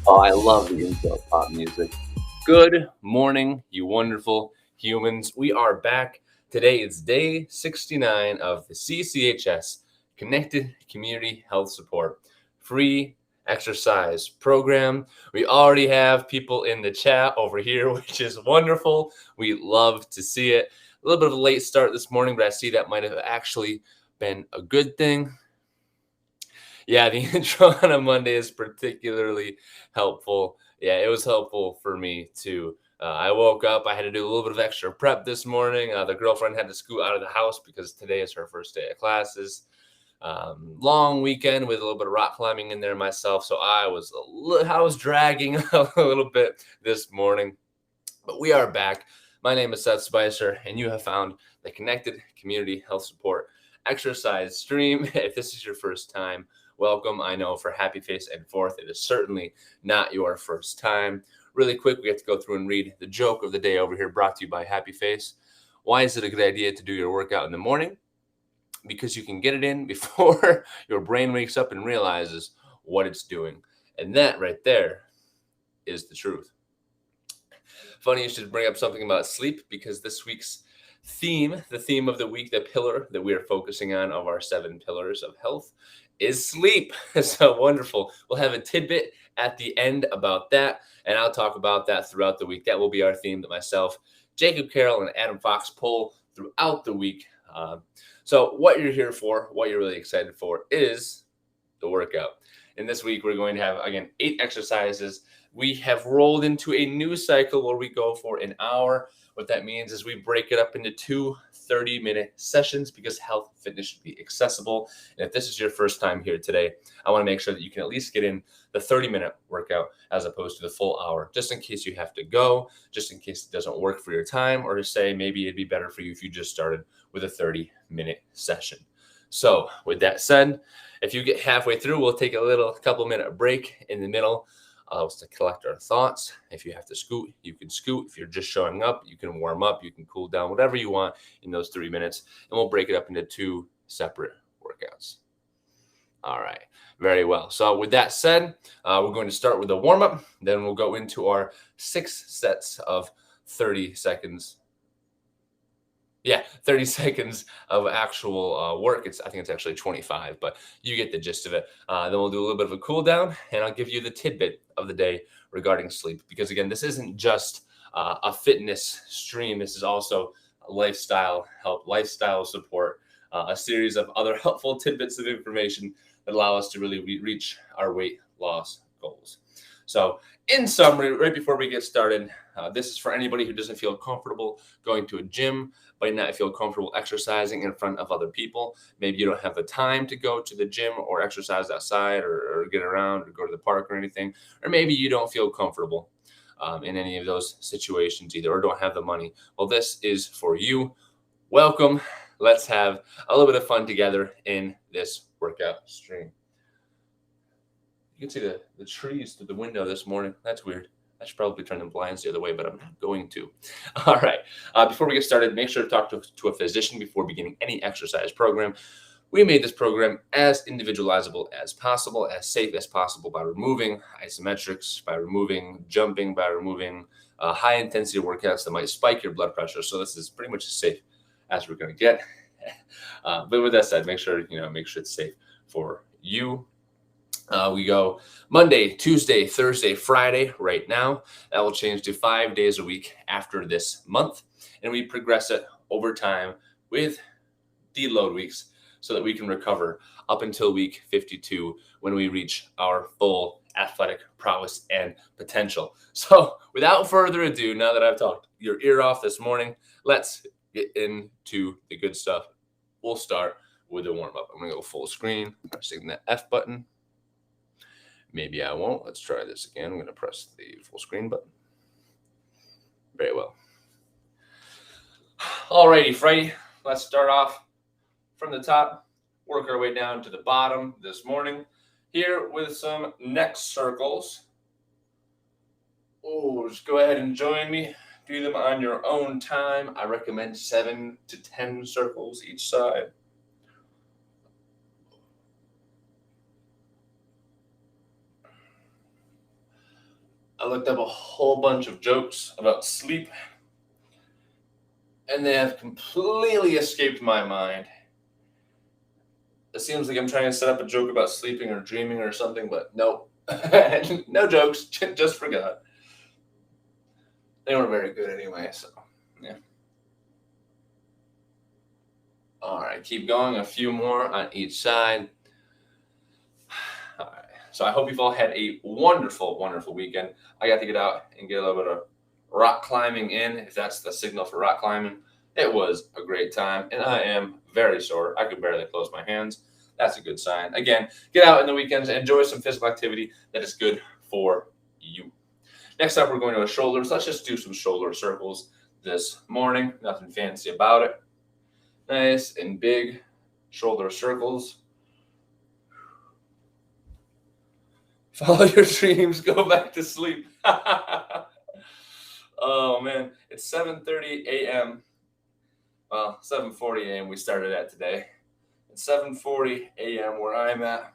Oh, I love the intro pop music. Good morning, you wonderful humans. We are back. Today is day 69 of the CCHS Connected Community Health Support free exercise program. We already have people in the chat over here, which is wonderful. We love to see it. A little bit of a late start this morning, but I see that might have actually been a good thing. Yeah, the intro on a Monday is particularly helpful. Yeah, it was helpful for me too. I woke up, I had to do a little bit of extra prep this morning. The girlfriend had to scoot out of the house because today is her first day of classes. Long weekend with a little bit of rock climbing in there myself, so I was dragging a little bit this morning. But we are back. My name is Seth Spicer, and you have found the Connected Community Health Support exercise stream. If this is your first time, welcome. I know for Happy Face and Fourth, it is certainly not your first time. Really quick, we have to go through and read the joke of the day over here, brought to you by Happy Face. Why is it a good idea to do your workout in the morning? Because you can get it in before your brain wakes up and realizes what it's doing. And that right there is the truth. Funny you should bring up something about sleep, because this week's theme, the theme of the week, the pillar that we are focusing on of our 7 pillars of health, is sleep. So wonderful. We'll have a tidbit at the end about that, and I'll talk about that throughout the week. That will be our theme that myself, Jacob Carroll, and Adam Fox pull throughout the week. So what you're here for, what you're really excited for, is the workout. And this week we're going to have, again, 8 exercises. We have rolled into a new cycle where we go for an hour. What that means is we break it up into 2 30-minute sessions because health fitness should be accessible. And if this is your first time here today, I want to make sure that you can at least get in the 30-minute workout as opposed to the full hour, just in case you have to go, just in case it doesn't work for your time, or to say maybe it'd be better for you if you just started with a 30-minute session. So with that said, if you get halfway through, we'll take a couple minute break in the middle to collect our thoughts. If you have to scoot, you can scoot. If you're just showing up, you can warm up, you can cool down, whatever you want in those 3 minutes. And we'll break it up into 2 separate workouts. All right, very well. So with that said, we're going to start with a warm up. Then we'll go into our 6 sets of 30 seconds. Yeah, 30 seconds of actual work. I think it's actually 25, but you get the gist of it. Then we'll do a little bit of a cool down, and I'll give you the tidbit of the day regarding sleep. Because again, this isn't just a fitness stream. This is also a lifestyle help, lifestyle support, a series of other helpful tidbits of information that allow us to really reach our weight loss goals. So in summary, right before we get started, this is for anybody who doesn't feel comfortable going to a gym, might not feel comfortable exercising in front of other people. Maybe you don't have the time to go to the gym or exercise outside or get around or go to the park or anything. Or maybe you don't feel comfortable in any of those situations either, or don't have the money. Well, this is for you. Welcome. Let's have a little bit of fun together in this workout stream. You can see the trees through the window this morning. That's weird. I should probably turn the blinds the other way, but I'm not going to. All right. Before we get started, make sure to talk to a physician before beginning any exercise program. We made this program as individualizable as possible, as safe as possible, by removing isometrics, by removing jumping, by removing high-intensity workouts that might spike your blood pressure. So this is pretty much as safe as we're going to get. But with that said, make sure it's safe for you. We go Monday, Tuesday, Thursday, Friday right now. That will change to 5 days a week after this month. And we progress it over time with deload weeks so that we can recover up until week 52 when we reach our full athletic prowess and potential. So without further ado, now that I've talked your ear off this morning, let's get into the good stuff. We'll start with a warm-up. I'm going to go full screen, pressing that F button. Maybe I won't. Let's try this again. I'm going to press the full screen button. Very well. Alrighty, Friday. Let's start off from the top, work our way down to the bottom this morning here with some neck circles. Oh, just go ahead and join me. Do them on your own time. I recommend 7 to 10 circles each side. I looked up a whole bunch of jokes about sleep, and they have completely escaped my mind. It seems like I'm trying to set up a joke about sleeping or dreaming or something, but nope. No jokes, just forgot. They weren't very good anyway, so yeah. All right, keep going. A few more on each side. All right. So I hope you've all had a wonderful, wonderful weekend. I got to get out and get a little bit of rock climbing in, if that's the signal for rock climbing. It was a great time, and I am very sore. I could barely close my hands. That's a good sign. Again, get out in the weekends and enjoy some physical activity that is good for you. Next up, we're going to a shoulders. Let's just do some shoulder circles this morning. Nothing fancy about it. Nice and big shoulder circles. Follow your dreams. Go back to sleep. Oh, man. It's 7:30 a.m. Well, 7:40 a.m. we started at today. It's 7:40 a.m. where I'm at.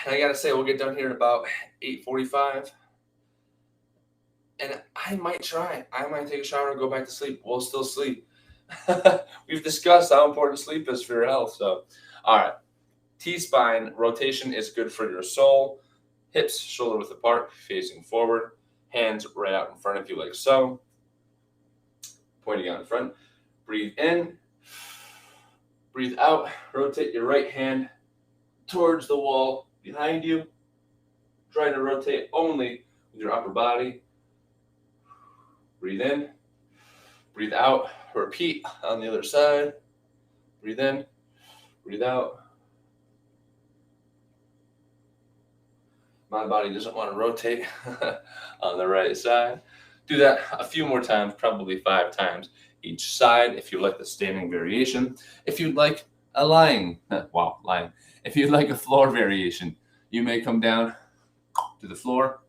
And I got to say, we'll get done here at about 8:45. And I might try. I might take a shower and go back to sleep. We'll still sleep. We've discussed how important sleep is for your health. So, all right. T-spine rotation is good for your soul. Hips shoulder width apart, facing forward. Hands right out in front of you like so. Pointing out in front. Breathe in. Breathe out. Rotate your right hand towards the wall behind you. Try to rotate only with your upper body. Breathe in. Breathe out. Repeat on the other side. Breathe in. Breathe out. My body doesn't want to rotate on the right side. Do that a few more times, probably 5 times each side if you like the standing variation. If you'd like a lying. If you'd like a floor variation, you may come down to the floor.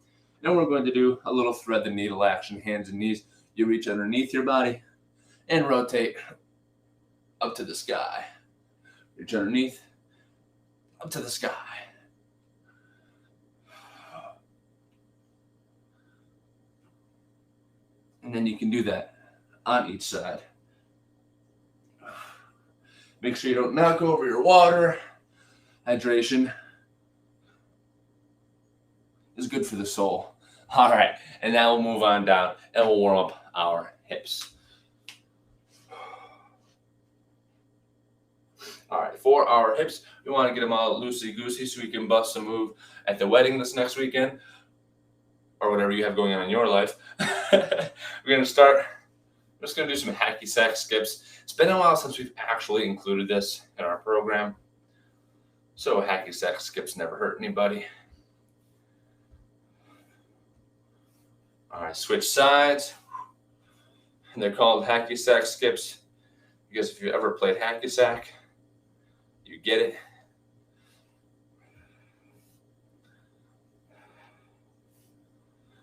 And we're going to do a little thread the needle action, hands and knees. You reach underneath your body and rotate up to the sky. Reach underneath, up to the sky. And then you can do that on each side. Make sure you don't knock over your water. Hydration is good for the soul. All right, and now we'll move on down and we'll warm up our hips. All right, for our hips, we want to get them all loosey-goosey so we can bust a move at the wedding this next weekend or whatever you have going on in your life. We're going to start. I'm just going to do some hacky sack skips. It's been a while since we've actually included this in our program. So hacky sack skips never hurt anybody. All right, switch sides. And they're called hacky sack skips because if you ever played hacky sack, you get it.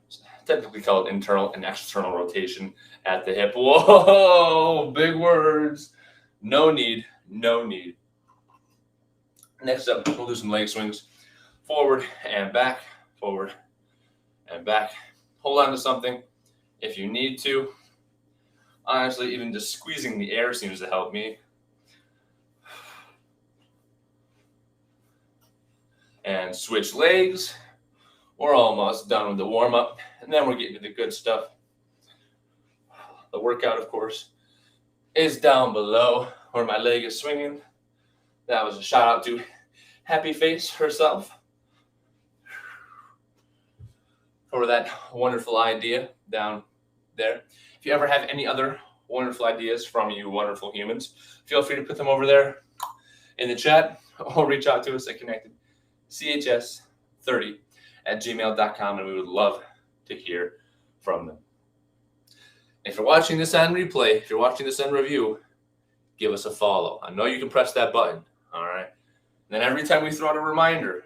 It's technically called internal and external rotation at the hip. Whoa, big words. No need. Next up, we'll do some leg swings. Forward and back, forward and back. Hold on to something if you need to. Honestly, even just squeezing the air seems to help me. And switch legs. We're almost done with the warm-up, and then we're getting to the good stuff. The workout, of course, is down below where my leg is swinging. That was a shout out to Happy Face herself for that wonderful idea down there. If you ever have any other wonderful ideas from you wonderful humans, feel free to put them over there in the chat or reach out to us at connectedchs30@gmail.com, and we would love to hear from them. If you're watching this on replay, if you're watching this on review, give us a follow. I know you can press that button, all right? And then every time we throw out a reminder,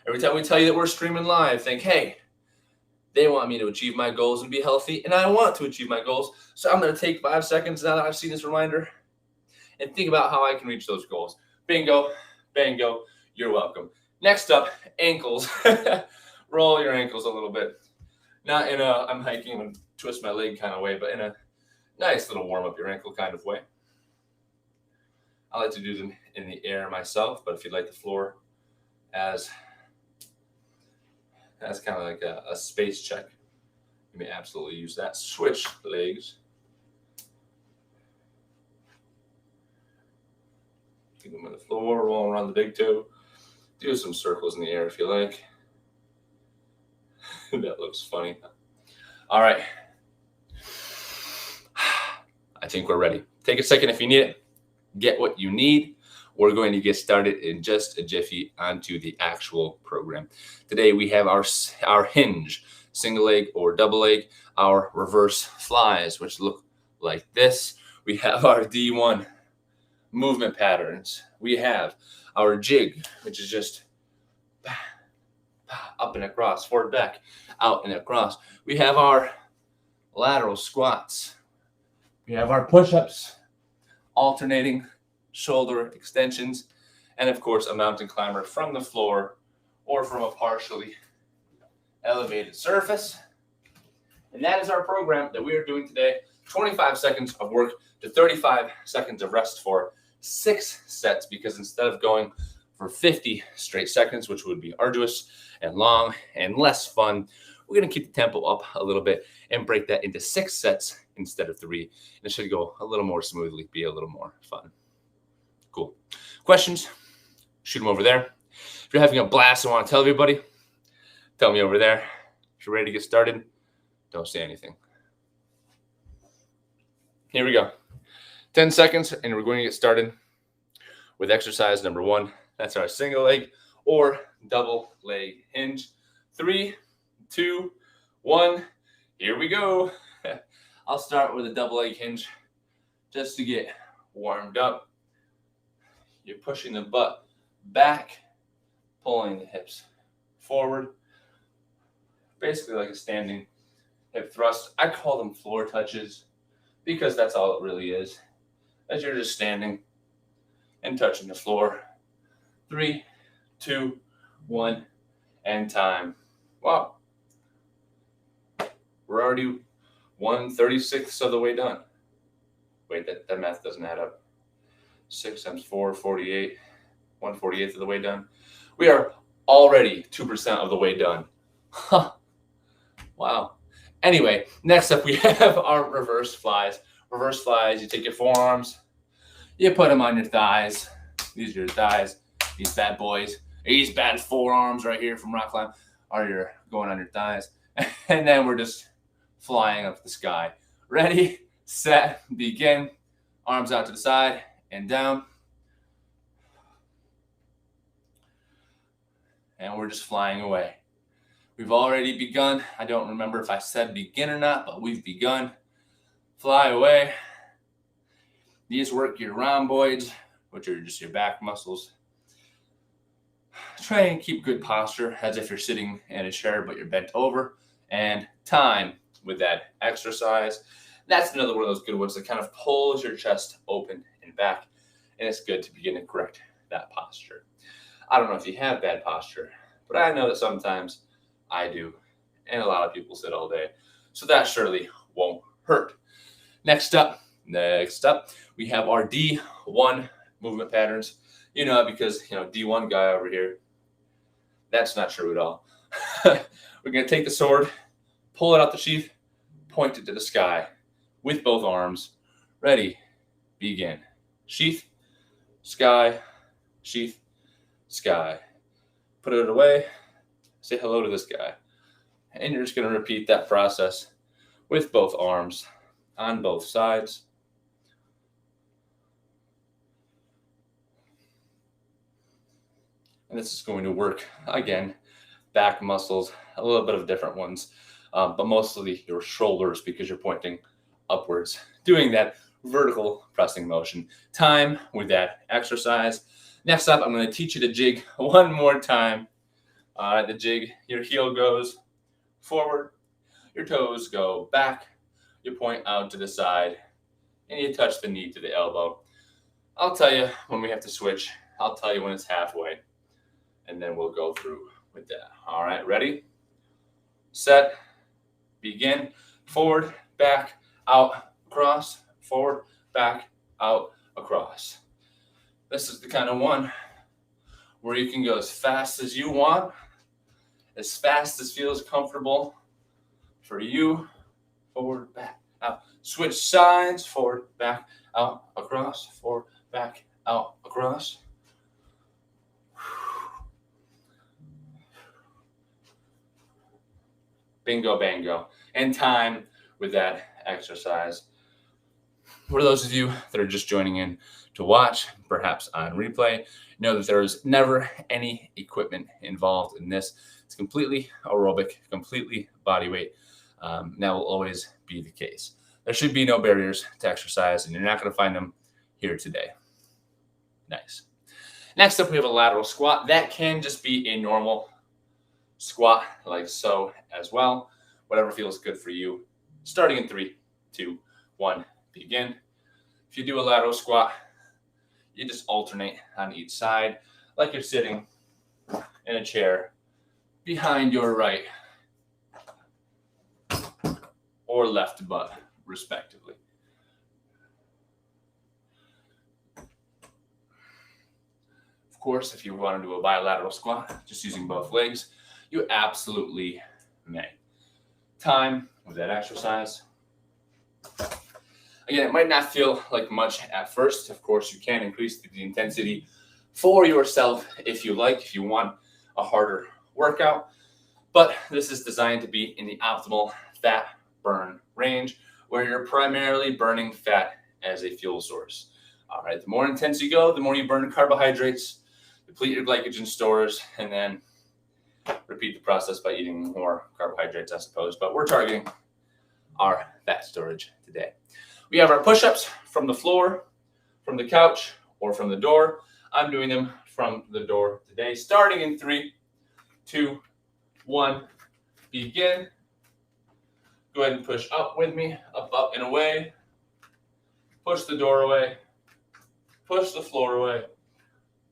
every time we tell you that we're streaming live, think, hey, they want me to achieve my goals and be healthy, and I want to achieve my goals, so I'm going to take 5 seconds now that I've seen this reminder and think about how I can reach those goals. Bingo, bango, you're welcome. Next up, ankles. roll your ankles a little bit. Not in a I'm hiking and twist my leg kind of way, but in a nice little warm up your ankle kind of way. I like to do them in the air myself, but if you'd like the floor as kind of like a space check, you may absolutely use that. Switch legs. Keep them on the floor, roll around the big toe. Do some circles in the air if you like. That looks funny. All right. I think we're ready. Take a second if you need it. Get what you need. We're going to get started in just a jiffy onto the actual program. Today we have our hinge, single leg or double leg, our reverse flies, which look like this. We have our D1 movement patterns. We have our jig, which is just up and across, forward, back, out and across. We have our lateral squats. We have our push-ups, alternating shoulder extensions, and of course a mountain climber from the floor or from a partially elevated surface. And that is our program that we are doing today. 25 seconds of work to 35 seconds of rest for 6 sets, because instead of going for 50 straight seconds, which would be arduous and long and less fun, we're going to keep the tempo up a little bit and break that into 6 sets instead of 3. And it should go a little more smoothly, be a little more fun. Cool. Questions? Shoot them over there. If you're having a blast and want to tell everybody, tell me over there. If you're ready to get started, don't say anything. Here we go. 10 seconds, and we're going to get started with exercise number 1. That's our single leg or double leg hinge. 3, 2, 1. Here we go. I'll start with a double leg hinge just to get warmed up. You're pushing the butt back, pulling the hips forward. Basically like a standing hip thrust. I call them floor touches because that's all it really is. As you're just standing and touching the floor. 3, 2, 1, and time. Wow. We're already 1/36 of the way done. Wait, that math doesn't add up. 6 times 4, 48. 1/48 of the way done. We are already 2% of the way done. Huh. Wow. Anyway, next up we have our reverse flies. Reverse flies, you take your forearms, you put them on your thighs. These are your thighs, these bad boys. These bad forearms right here from rock climb are going on your thighs. And then we're just flying up the sky. Ready, set, begin. Arms out to the side and down. And we're just flying away. We've already begun. I don't remember if I said begin or not, but we've begun. Fly away. These work your rhomboids, which are just your back muscles. Try and keep good posture as if you're sitting in a chair, but you're bent over. And time with that exercise. That's another one of those good ones that kind of pulls your chest open and back. And it's good to begin to correct that posture. I don't know if you have bad posture, but I know that sometimes I do. And a lot of people sit all day. So that surely won't hurt. Next up, we have our D1 movement patterns. You know, because, D1 guy over here, that's not true at all. We're going to take the sword, pull it out the sheath, point it to the sky with both arms. Ready, begin. Sheath, sky, sheath, sky. Put it away, say hello to this guy. And you're just going to repeat that process with both arms on both sides. And this is going to work, again, back muscles, a little bit of different ones, but mostly your shoulders because you're pointing upwards, doing that vertical pressing motion. Time with that exercise. Next up, I'm going to teach you to jig one more time. The jig, your heel goes forward, your toes go back, you point out to the side, and you touch the knee to the elbow. I'll tell you when we have to switch. I'll tell you when it's halfway, and then we'll go through with that. All right, ready? set, begin, forward, back, out, across, forward, back, out, across. This is the kind of one where you can go as fast as you want, as fast as feels comfortable for you. Forward, back, out. Switch sides, forward, back, out, across, forward, back, out, across. Bingo, bango. And time with that exercise. For those of you that are just joining in to watch, perhaps on replay, know that there is never any equipment involved in this. It's completely aerobic, completely body weight. That will always be the case. There should be no barriers to exercise, and you're not going to find them here today. Nice. Next up, we have a lateral squat. That can just be a normal squat like so as well. Whatever feels good for you. Starting in 3, 2, 1, begin. If you do a lateral squat, you just alternate on each side like you're sitting in a chair behind your right or left butt, respectively. Of course, if you want to do a bilateral squat, just using both legs, you absolutely may. Time with that exercise. Again, it might not feel like much at first. Of course, you can increase the intensity for yourself if you like, if you want a harder workout. But this is designed to be in the optimal fat burn range where you're primarily burning fat as a fuel source. All right, the more intense you go, the more you burn carbohydrates, deplete your glycogen stores, and then repeat the process by eating more carbohydrates, I suppose. But we're targeting our fat storage today. We have our push-ups from the floor, from the couch, or from the door. I'm doing them from the door today, starting in 3, 2, 1, begin. Go ahead and push up with me, up, up, and away. Push the door away. Push the floor away.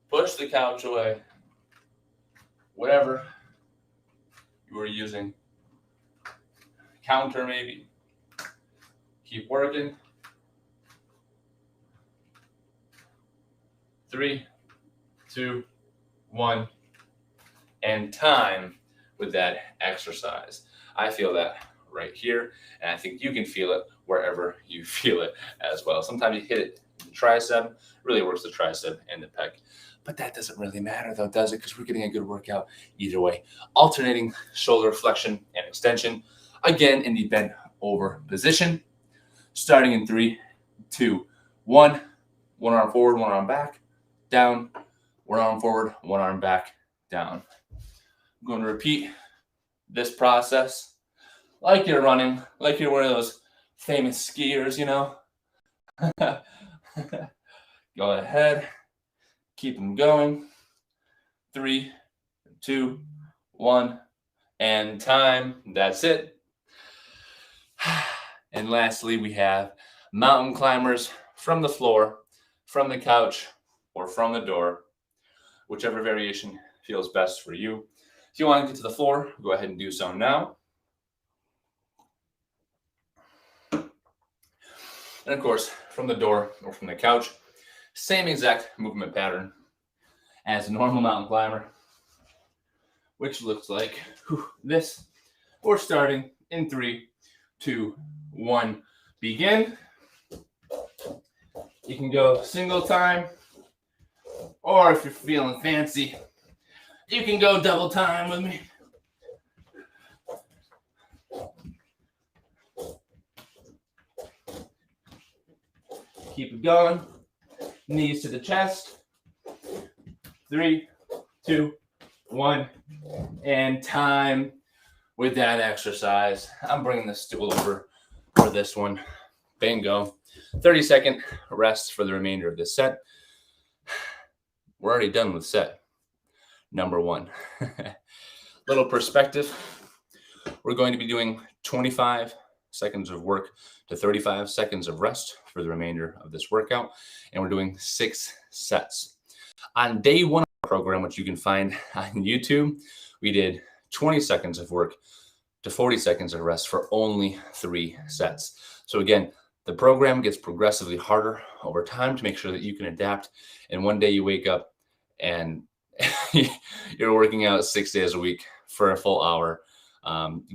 Push the couch away. Whatever you are using. Counter maybe. Keep working. 3, 2, 1, and time with that exercise. I feel that right here, and I think you can feel it wherever you feel it as well. Sometimes you hit it in the tricep, really works the tricep and the pec. But that doesn't really matter though, does it? Because we're getting a good workout either way. Alternating shoulder flexion and extension, again in the bent over position. Starting in 3, 2, 1. One arm forward, one arm back, down. One arm forward, one arm back, down. I'm going to repeat this process like you're running, like you're one of those famous skiers, you know. Go ahead. Keep them going. 3, 2, 1, and time. That's it. And lastly, we have mountain climbers from the floor, from the couch, or from the door, whichever variation feels best for you. If you want to get to the floor, go ahead and do so now. And of course, from the door or from the couch, same exact movement pattern as a normal mountain climber, which looks like this. We're starting in 3, 2, 1, begin. You can go single time, or if you're feeling fancy, you can go double time with me. Keep it going. Knees to the chest. 3, 2, 1, and time with that exercise. I'm bringing the stool over for this one. Bingo. 30-second rest for the remainder of this set. We're already done with set number 1. Little perspective. We're going to be doing 25 seconds of work to 35 seconds of rest for the remainder of this workout. And we're doing 6 sets. On day 1 of the program, which you can find on YouTube, we did 20 seconds of work to 40 seconds of rest for only 3 sets. So again, the program gets progressively harder over time to make sure that you can adapt. And one day you wake up and you're working out 6 days a week for a full hour,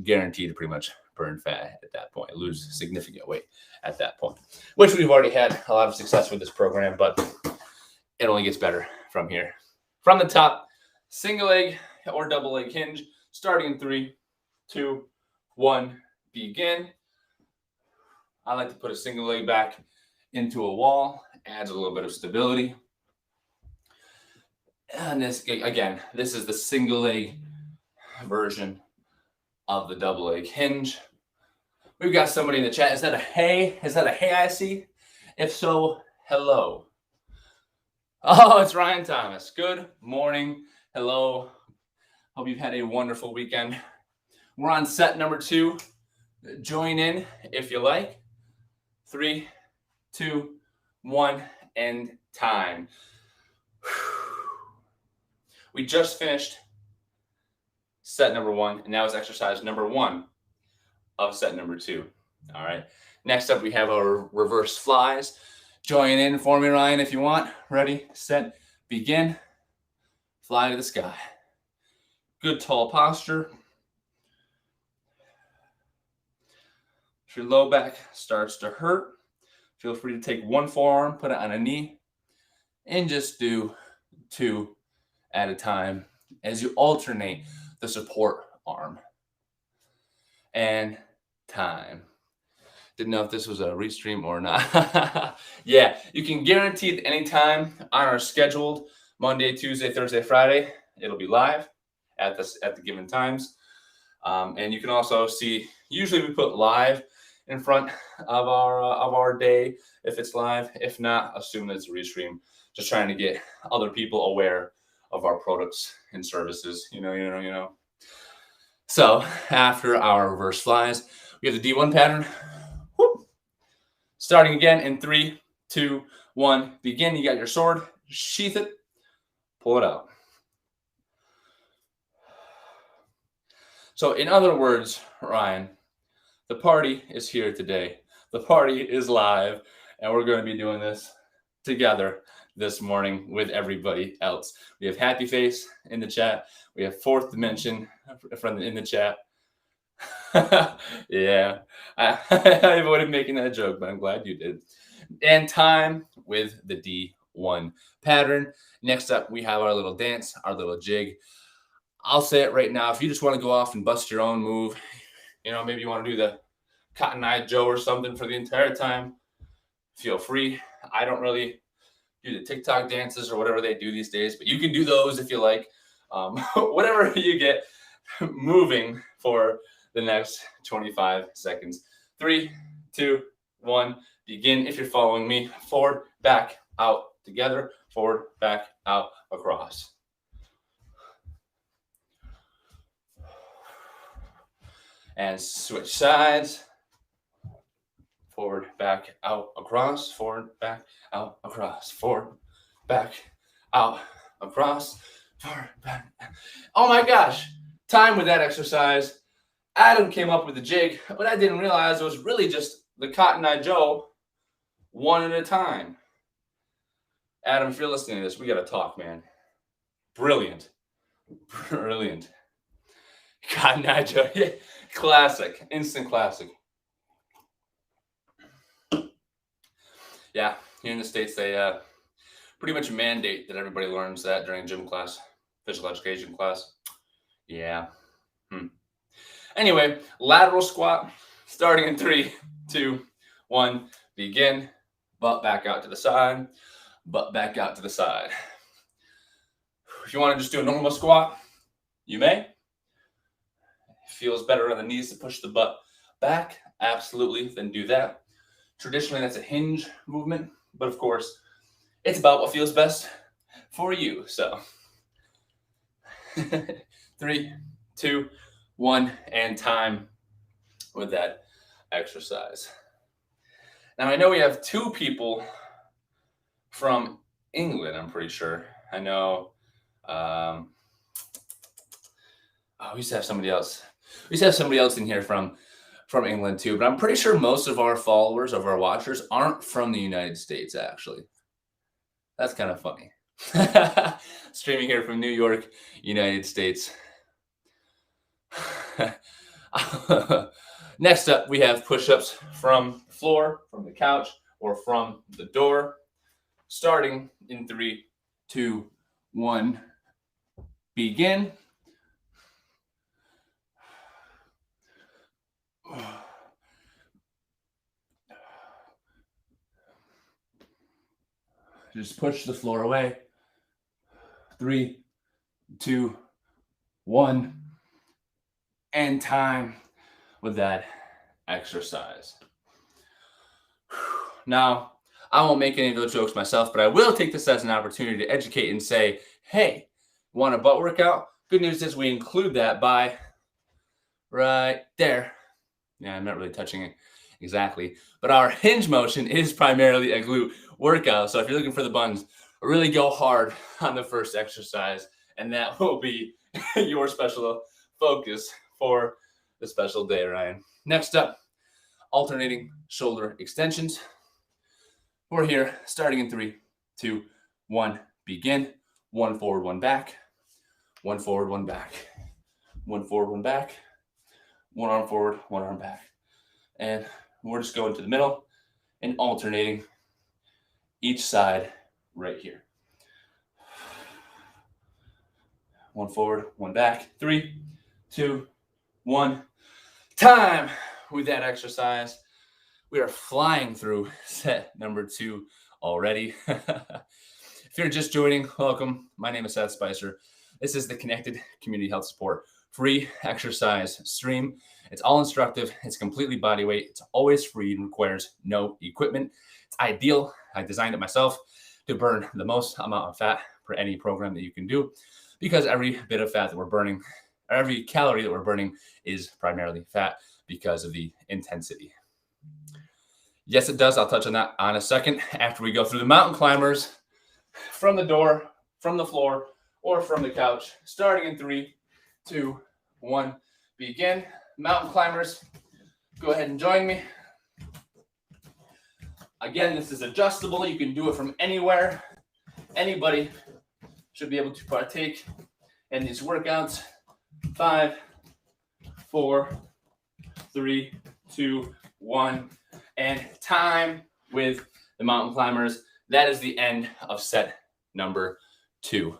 guaranteed to pretty much burn fat at that point, lose significant weight at that point, which we've already had a lot of success with this program, but it only gets better from here. From the top, single leg or double leg hinge, starting in 3, 2, 1, begin. I like to put a single leg back into a wall, adds a little bit of stability. And this, again, this is the single leg version of the double leg hinge. We've got somebody in the chat. Is that a hey? Is that a hey I see? If so, hello. Oh, it's Ryan Thomas. Good morning. Hello. Hope you've had a wonderful weekend. We're on set number 2. Join in if you like. 3, 2, 1, and time. We just finished set number 1, and now it's exercise number 1 of set number 2. All right. Next up, we have our reverse flies. Join in for me, Ryan, if you want. Ready, set, begin. Fly to the sky. Good tall posture. If your low back starts to hurt, feel free to take one forearm, put it on a knee, and just do 2 at a time as you alternate the support arm. And time. Didn't know if this was a restream or not. Yeah, you can guarantee that anytime on our scheduled Monday, Tuesday, Thursday, Friday, it'll be live at the given times. And you can also see, usually we put live in front of our day if it's live. If not, assume that it's a restream. Just trying to get other people aware of our products and services. You know. So after our reverse flies, we have the D1 pattern. Whoop. Starting again in 3, 2, 1, begin. You got your sword, sheath it, pull it out. So in other words, Ryan, the party is here today. The party is live, and we're going to be doing this together this morning with everybody else. We have Happy Face in the chat. We have Fourth Dimension in the chat. Yeah, I avoided making that joke, but I'm glad you did. And time with the D1 pattern. Next up, we have our little dance, our little jig. I'll say it right now. If you just want to go off and bust your own move, maybe you want to do the Cotton Eye Joe or something for the entire time, feel free. I don't really do the TikTok dances or whatever they do these days, but you can do those if you like. Whatever you get moving for the next 25 seconds. 3, 2, 1, begin. If you're following me, forward, back, out, together, forward, back, out, across. And switch sides. Forward, back, out, across. Forward, back, out, across. Forward, back, out, across. Forward, back. Oh my gosh. Time with that exercise. Adam came up with the jig, but I didn't realize it was really just the Cotton Eye Joe one at a time. Adam, if you're listening to this, we got to talk, man. Brilliant. Brilliant. Cotton Eye Joe. Classic. Instant classic. Yeah, here in the States, they pretty much mandate that everybody learns that during gym class, physical education class. Yeah. Anyway, lateral squat, starting in 3, 2, 1, begin. Butt back out to the side, butt back out to the side. If you want to just do a normal squat, you may. It feels better on the knees to push the butt back, absolutely, then do that. Traditionally, that's a hinge movement, but of course, it's about what feels best for you. So 3, 2, 1, and time with that exercise. Now, I know we have 2 people from England, I'm pretty sure. I know, we used to have somebody else. We just have somebody else in here from England too, but I'm pretty sure most of our followers, of our watchers, aren't from the United States, actually. That's kind of funny. Streaming here from New York, United States. Next up, we have push-ups from the floor, from the couch, or from the door. Starting in 3, 2, 1, begin. Just push the floor away. 3, 2, 1, and time with that exercise. Now, I won't make any of those jokes myself, but I will take this as an opportunity to educate and say, hey, want a butt workout? Good news is we include that by right there. Yeah, I'm not really touching it exactly, but our hinge motion is primarily a glute workout. So if you're looking for the buns, really go hard on the first exercise, and that will be your special focus for the special day, Ryan. Next up, alternating shoulder extensions. We're here starting in 3, 2, 1, begin. 1 forward, 1 back. 1 forward, 1 back. 1 forward, 1 back. 1 arm forward, 1 arm back. And we're just going to the middle and alternating each side right here. 1 forward, 1 back. 3, 2, 1. Time with that exercise. We are flying through set number 2 already. If you're just joining, welcome. My name is Seth Spicer. This is the Connected Community Health Support free exercise stream. It's all instructive. It's completely body weight. It's always free and requires no equipment. It's ideal. I designed it myself to burn the most amount of fat for any program that you can do, because every bit of fat that we're burning, or every calorie that we're burning, is primarily fat because of the intensity. Yes, it does. I'll touch on that on a second after we go through the mountain climbers from the door, from the floor, or from the couch. Starting in 3, 2, 1, begin. Mountain climbers, go ahead and join me. Again, this is adjustable. You can do it from anywhere. Anybody should be able to partake in these workouts. 5, 4, 3, 2, 1, and time with the mountain climbers. That is the end of set number 2.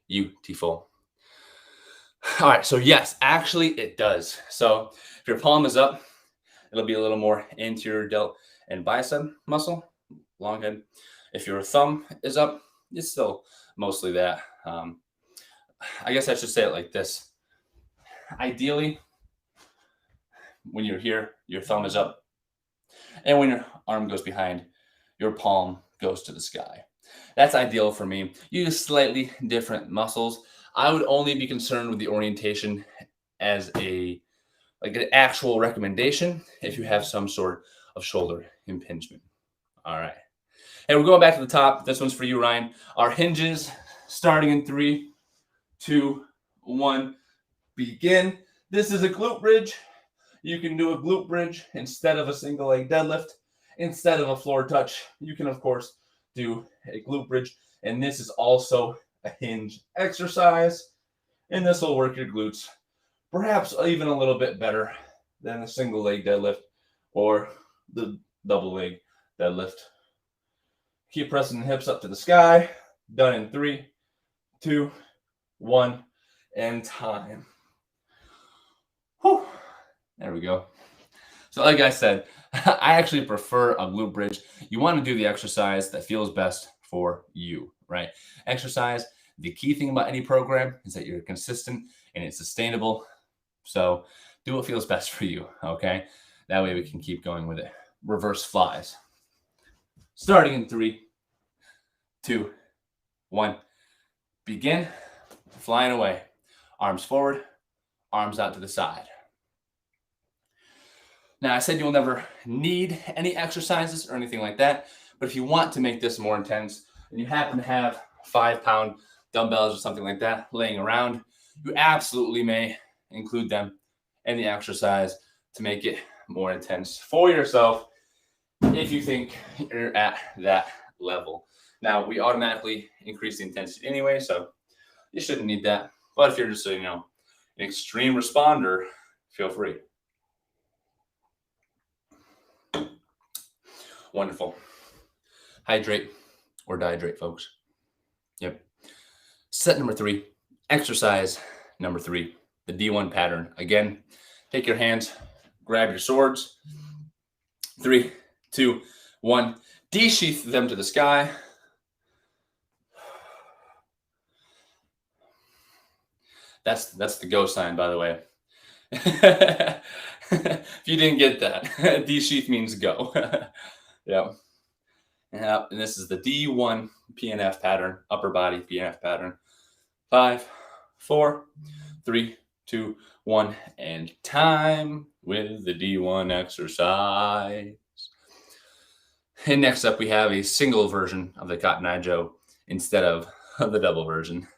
Beautiful. All right, so yes, actually it does. So if your palm is up, it'll be a little more anterior delt and bicep muscle, long head. If your thumb is up, it's still mostly that. I guess I should say it like this. Ideally, when you're here, your thumb is up. And when your arm goes behind, your palm goes to the sky. That's ideal for me. You use slightly different muscles. I would only be concerned with the orientation as an actual recommendation if you have some sort of shoulder impingement. All right. And we're going back to the top. This one's for you, Ryan. Our hinges starting in 3, 2, 1, begin. This is a glute bridge. You can do a glute bridge instead of a single leg deadlift, instead of a floor touch. You can, of course, do a glute bridge. And this is also a hinge exercise. And this will work your glutes perhaps even a little bit better than a single leg deadlift or the double leg deadlift. Keep pressing the hips up to the sky. Done in 3, 2, 1, and time. Whew. There we go. So like I said, I actually prefer a glute bridge. You want to do the exercise that feels best for you, right? Exercise, the key thing about any program is that you're consistent and it's sustainable. So do what feels best for you, okay? That way we can keep going with it. Reverse flies. Starting in 3, 2, 1. Begin. Flying away. Arms forward, arms out to the side. Now, I said you'll never need any exercises or anything like that, but if you want to make this more intense and you happen to have 5-pound dumbbells or something like that laying around, you absolutely may include them in the exercise to make it more intense for yourself if you think you're at that level. Now, we automatically increase the intensity anyway, so you shouldn't need that. But if you're just, an extreme responder, feel free. Wonderful. Hydrate or dehydrate, folks. Yep. Set number 3, exercise number 3, the D1 pattern. Again, take your hands, grab your swords. 3, 2, 1. Desheath them to the sky. That's the go sign, by the way. If you didn't get that, desheath means go. Yeah. And this is the D1 PNF pattern, upper body PNF pattern. 5, 4, 3, 2, 1, and time with the D1 exercise. And next up, we have a single version of the Cotton Eye Joe instead of the double version.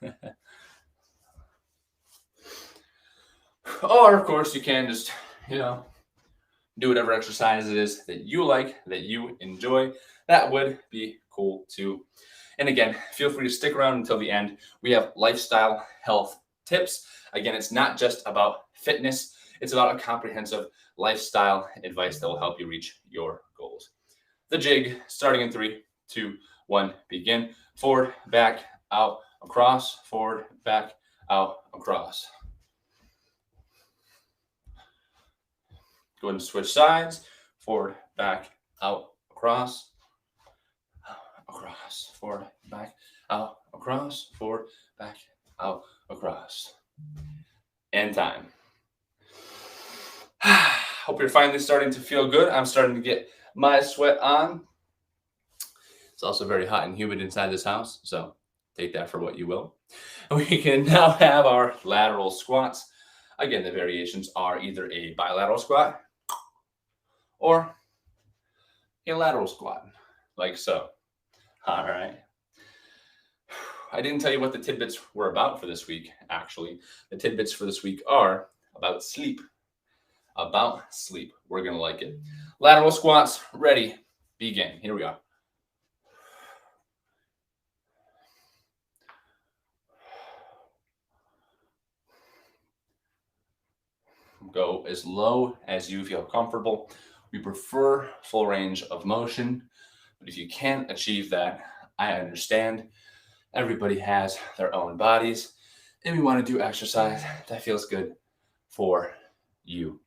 Or, of course, you can just, do whatever exercise it is that you like, that you enjoy. That would be cool too. And again, feel free to stick around until the end. We have lifestyle health tips. Again, it's not just about fitness. It's about a comprehensive lifestyle advice that will help you reach your goals. The jig, starting in 3, 2, 1, begin. Forward, back, out, across. Forward, back, out, across. Go ahead and switch sides. Forward, back, out, across. Across. Forward, back, out, across. Forward, back, out, across. And time. Hope you're finally starting to feel good. I'm starting to get my sweat on. It's also very hot and humid inside this house, so take that for what you will. We can now have our lateral squats. Again, the variations are either a bilateral squat or a lateral squat, like so. All right. I didn't tell you what the tidbits were about for this week, actually. The tidbits for this week are about sleep. About sleep. We're going to like it. Lateral squats, ready, begin. Here we are. Go as low as you feel comfortable. We prefer full range of motion, but if you can't achieve that, I understand. Everybody has their own bodies, and we want to do exercise that feels good for you.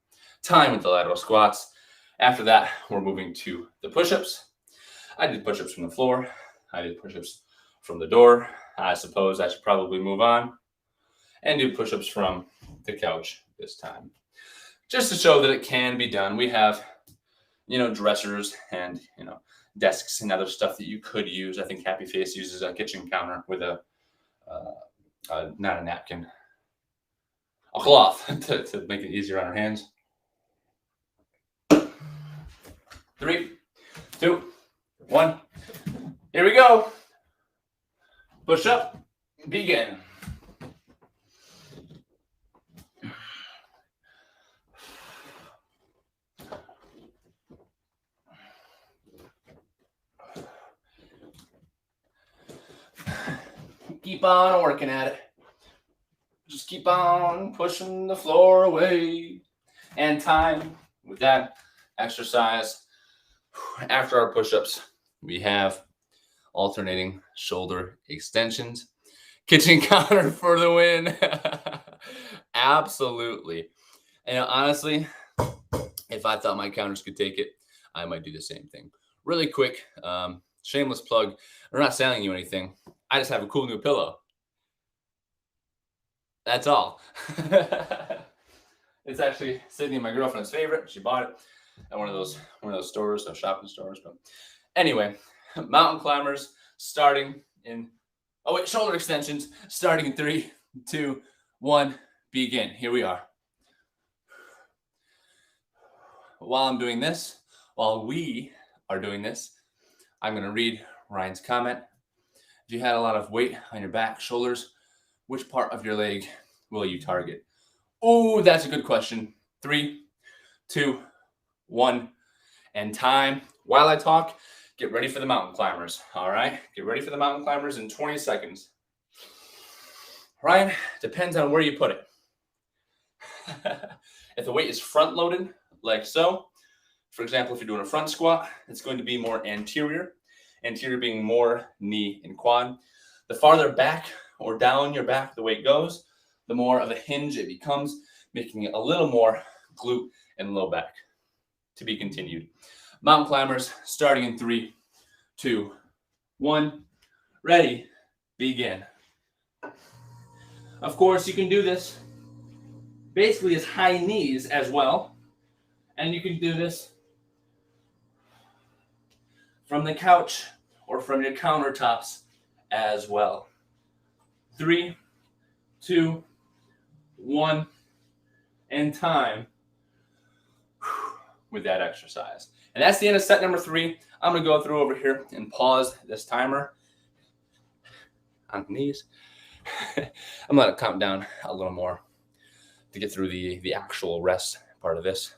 Time with the lateral squats. After that, we're moving to the push-ups. I did push-ups from the floor. I did push-ups from the door. I suppose I should probably move on and do push-ups from the couch this time, just to show that it can be done. We have, dressers and, desks and other stuff that you could use. I think Happy Face uses a kitchen counter with not a napkin, a cloth to make it easier on our hands. 3, 2, 1. Here we go. Push up, begin. Keep on working at it. Just keep on pushing the floor away. And time with that exercise. After our push-ups, we have alternating shoulder extensions. Kitchen counter for the win. Absolutely. And honestly, if I thought my counters could take it, I might do the same thing. Really quick, shameless plug. We're not selling you anything. I just have a cool new pillow. That's all. It's actually Sydney, my girlfriend's favorite. She bought it at one of those stores, those shopping stores. But anyway, mountain climbers starting in. Oh wait, shoulder extensions starting in 3, 2, 1. Begin. Here we are. While we are doing this, I'm going to read Ryan's comment. If you had a lot of weight on your back, shoulders, which part of your leg will you target? Ooh, that's a good question. 3, 2, 1, and time. While I talk, get ready for the mountain climbers. All right, get ready for the mountain climbers in 20 seconds. Right? Depends on where you put it. If the weight is front loaded, like so, for example, if you're doing a front squat, it's going to be more anterior. Anterior being more knee and quad. The farther back or down your back the weight goes, the more of a hinge it becomes, making it a little more glute and low back. To be continued. Mountain climbers starting in 3, 2, 1. Ready, begin. Of course, you can do this basically as high knees as well. And you can do this from the couch or from your countertops as well. 3, 2, 1, and time with that exercise. And that's the end of set number 3. I'm going to go through over here and pause this timer on the knees. I'm going to count down a little more to get through the actual rest part of this.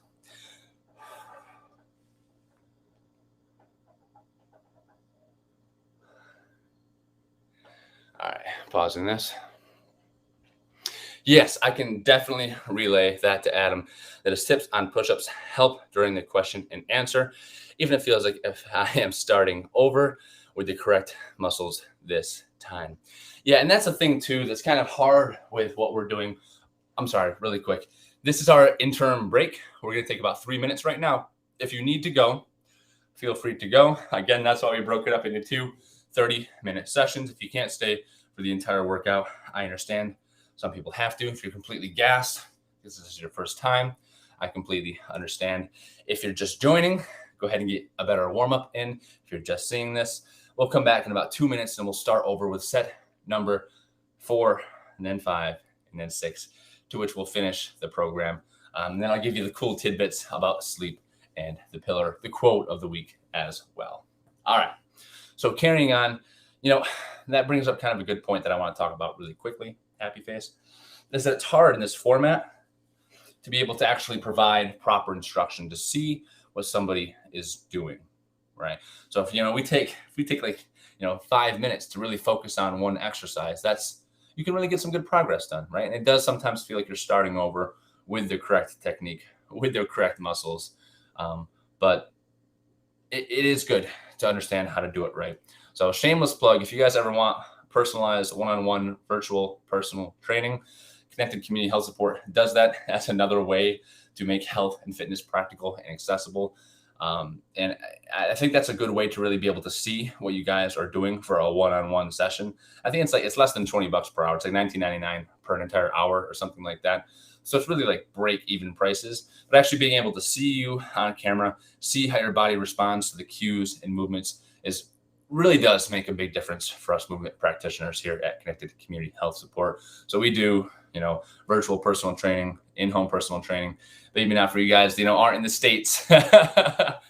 All right, pausing this. Yes, I can definitely relay that to Adam, that his tips on push-ups help during the question and answer, even if it feels like if I am starting over with the correct muscles this time. Yeah, and that's a thing too that's kind of hard with what we're doing. I'm sorry, really quick. This is our interim break. We're going to take about 3 minutes right now. If you need to go, feel free to go. Again, that's why we broke it up into 2 30-minute sessions. If you can't stay for the entire workout, I understand. Some people have to. If you're completely gassed, this is your first time, I completely understand. If you're just joining, go ahead and get a better warm-up in. If you're just seeing this, we'll come back in about 2 minutes and we'll start over with set number 4, and then 5, and then 6, to which we'll finish the program. Then I'll give you the cool tidbits about sleep and the pillar, the quote of the week as well. All right. So carrying on, that brings up kind of a good point that I want to talk about really quickly, Happy Face, is that it's hard in this format to be able to actually provide proper instruction to see what somebody is doing, right? So if we take 5 minutes to really focus on one exercise, you can really get some good progress done, right? And it does sometimes feel like you're starting over with the correct technique, with the correct muscles, but it is good to understand how to do it right. So shameless plug, if you guys ever want personalized one-on-one virtual personal training, Connected Community Health Support does that. That's another way to make health and fitness practical and accessible. And I think that's a good way to really be able to see what you guys are doing for a one-on-one session. I think it's less than $20 per hour. It's like $19.99 per an entire hour or something like that. So it's really like break-even prices. But actually being able to see you on camera, see how your body responds to the cues and movements really does make a big difference for us movement practitioners here at Connected Community Health Support. So we do, virtual personal training, in-home personal training. Maybe not for you guys, aren't in the States, but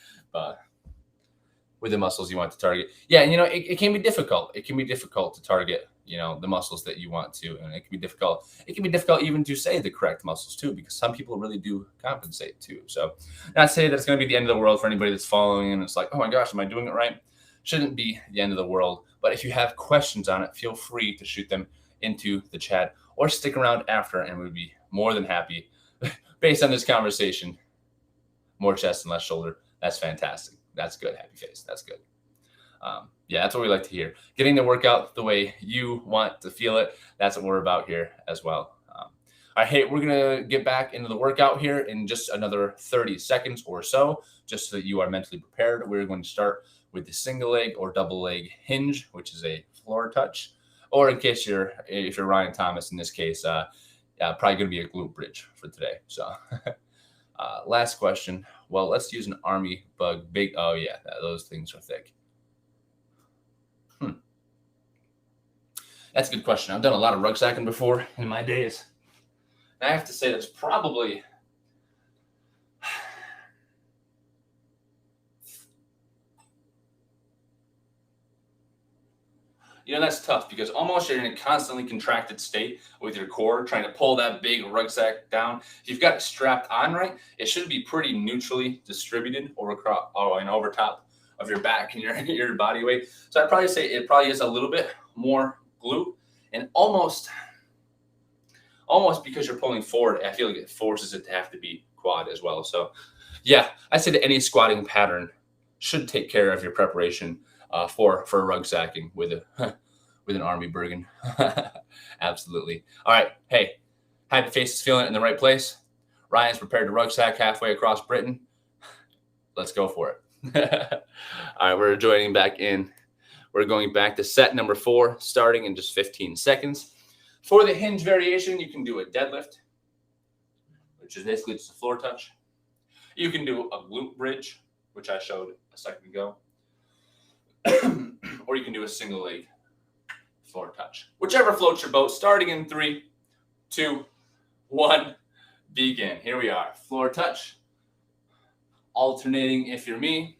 with the muscles you want to target. Yeah, it can be difficult. It can be difficult to target, the muscles that you want to, and it can be difficult. It can be difficult even to say the correct muscles too, because some people really do compensate too. So not say that it's going to be the end of the world for anybody that's following and it's like, oh my gosh, am I doing it right? Shouldn't be the end of the world. But if you have questions on it, feel free to shoot them into the chat or stick around after, and we'd be more than happy. Based on this conversation, more chest and less shoulder. That's fantastic. That's good, Happy Face. That's good. Yeah, that's what we like to hear. Getting the workout the way you want to feel it. That's what we're about here as well. All right, hey, we're going to get back into the workout here in just another 30 seconds or so, just so that you are mentally prepared. We're going to start with the single leg or double leg hinge, which is a floor touch. Or in case if you're Ryan Thomas, in this case, probably going to be a glute bridge for today. So last question. Well, let's use an army bug. Oh yeah, those things are thick. That's a good question. I've done a lot of rucksacking before in my days. And I have to say that's probably That's tough because almost you're in a constantly contracted state with your core, trying to pull that big rucksack down. If you've got it strapped on right, it should be pretty neutrally distributed over top of your back and your body weight. So I'd probably say it probably is a little bit more glute, and almost because you're pulling forward, I feel like it forces it to have to be quad as well. So yeah, I say that any squatting pattern should take care of your preparation for rucksacking with an Army Bergen. Absolutely. All right. Hey, happy face is feeling it in the right place. Ryan's prepared to rucksack halfway across Britain. Let's go for it. All right, we're joining back in. We're going back to set number 4, starting in just 15 seconds. For the hinge variation, you can do a deadlift, which is basically just a floor touch. You can do a glute bridge, which I showed a second ago. Or you can do a single leg floor touch. Whichever floats your boat, starting in 3, 2, 1, begin. Here we are. Floor touch. Alternating if you're me.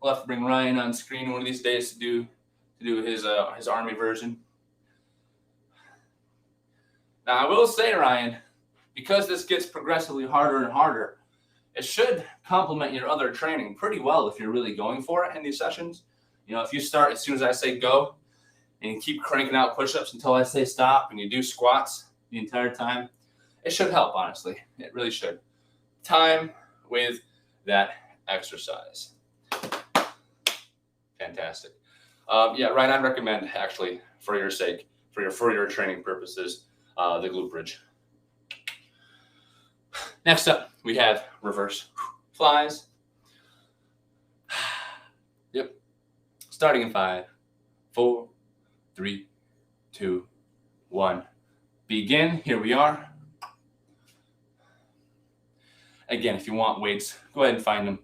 We'll have to bring Ryan on screen one of these days to do his Army version. Now, I will say, Ryan, because this gets progressively harder and harder, it should complement your other training pretty well if you're really going for it in these sessions. If you start as soon as I say go and you keep cranking out push-ups until I say stop and you do squats the entire time, it should help, honestly. It really should. Time with that exercise. Fantastic. Yeah, Ryan, I'd recommend, actually, for your sake, for your training purposes, the glute bridge. Next up, we have reverse flies. Yep. Starting in 5, 4, 3, 2, 1. Begin. Here we are. Again, if you want weights, go ahead and find them.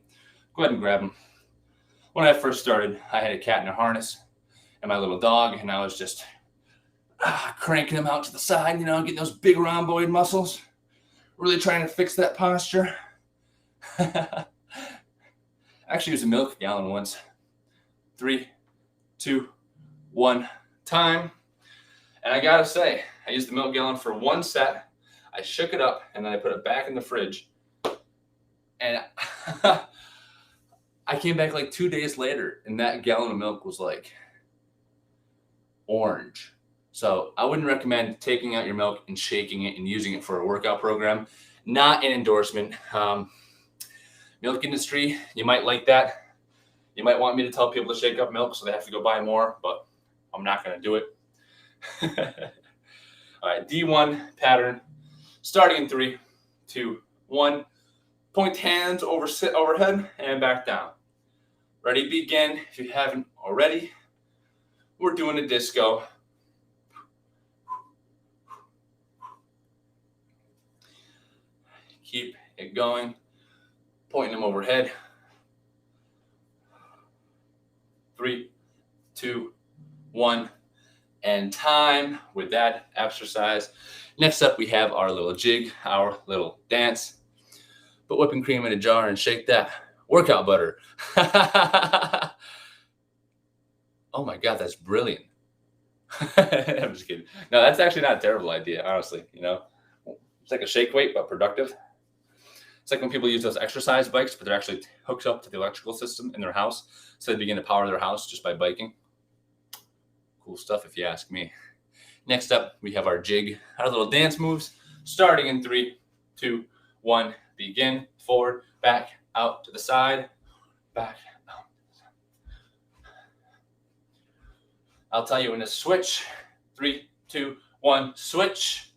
Go ahead and grab them. When I first started, I had a cat in a harness and my little dog, and I was just cranking him out to the side, getting those big rhomboid muscles. Really trying to fix that posture. I actually used a milk gallon once. 3, 2, 1, time. And I gotta say, I used the milk gallon for one set. I shook it up and then I put it back in the fridge. And I came back like 2 days later and that gallon of milk was like orange. So I wouldn't recommend taking out your milk and shaking it and using it for a workout program. Not an endorsement. Milk industry, you might like that. You might want me to tell people to shake up milk so they have to go buy more, but I'm not going to do it. All right, D1 pattern. Starting in 3, 2, 1. Point hands overhead and back down. Ready, begin. If you haven't already, we're doing a disco. Keep it going. Pointing them overhead. 3, 2, 1. And time with that exercise. Next up, we have our little jig, our little dance. Put whipping cream in a jar and shake that. Workout butter. Oh my God, that's brilliant. I'm just kidding. No, that's actually not a terrible idea, honestly. It's like a shake weight, but productive. It's like when people use those exercise bikes, but they're actually hooked up to the electrical system in their house. So they begin to power their house just by biking. Cool stuff, if you ask me. Next up, we have our jig, our little dance moves. Starting in 3, 2, 1. Begin. Forward, back, out to the side, back, out. I'll tell you when to switch. 3, 2, 1. Switch.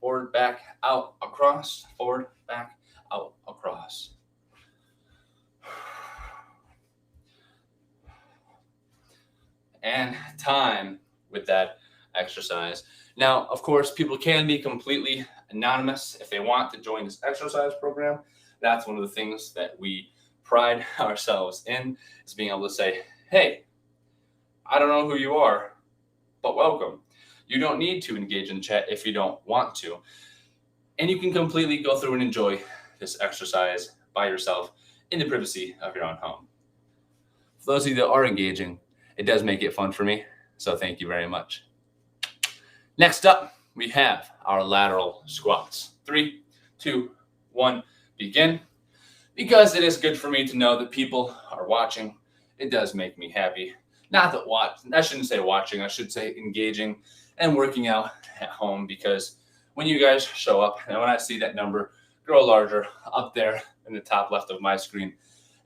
Forward, back, out, across. Forward, back, out, across. And time with that exercise. Now, of course, people can be completely anonymous if they want to join this exercise program. That's one of the things that we pride ourselves in, is being able to say, hey, I don't know who you are, but welcome. You don't need to engage in chat if you don't want to. And you can completely go through and enjoy this exercise by yourself in the privacy of your own home. For those of you that are engaging it does make it fun for me. So thank you very much. Next up, we have our lateral squats. 3, 2, 1, begin. Because it is good for me to know that people are watching. It does make me happy. Not that I shouldn't say watching, I should say engaging and working out at home, because when you guys show up and when I see that number grow larger up there in the top left of my screen,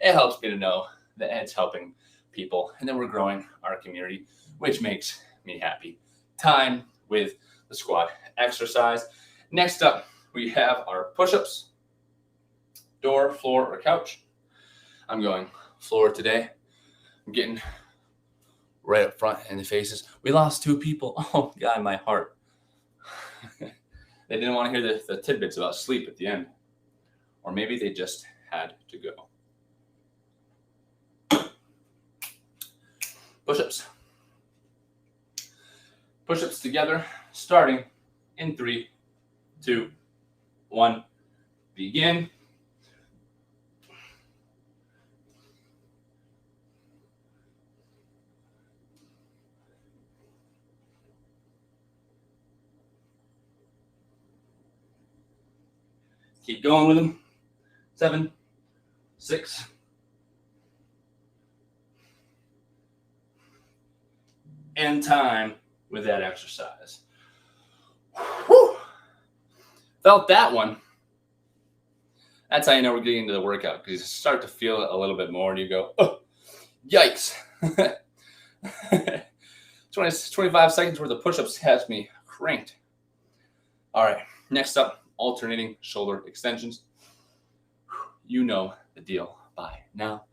it helps me to know that it's helping people and that we're growing our community, which makes me happy. Time with the squat exercise. Next up, we have our push-ups. Door, floor, or couch. I'm going floor today. I'm getting right up front in the faces. We lost 2 people. Oh, God, my heart. They didn't want to hear the tidbits about sleep at the end. Or maybe they just had to go. Push-ups. Push-ups together, starting in 3, 2, 1, begin. Keep going with them. 7, 6. And time with that exercise. Whew. Felt that one. That's how you know we're getting into the workout, because you start to feel it a little bit more and you go, oh, yikes. 25 seconds worth of push-ups has me cranked. All right, next up, alternating shoulder extensions. You know the deal by now.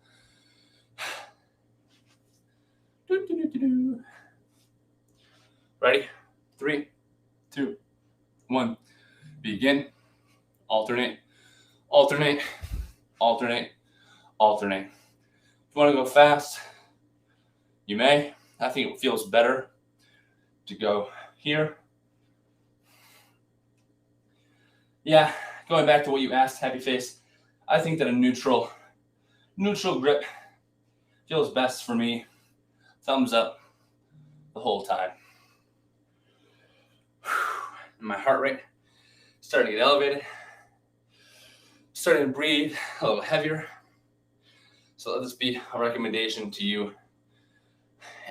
Ready? 3, 2, 1. Begin. Alternate. Alternate. Alternate. Alternate. If you want to go fast, you may. I think it feels better to go here. Yeah, going back to what you asked, happy face. I think that a neutral grip feels best for me. Thumbs up the whole time. My heart rate starting to get elevated. Starting to breathe a little heavier. So let this be a recommendation to you.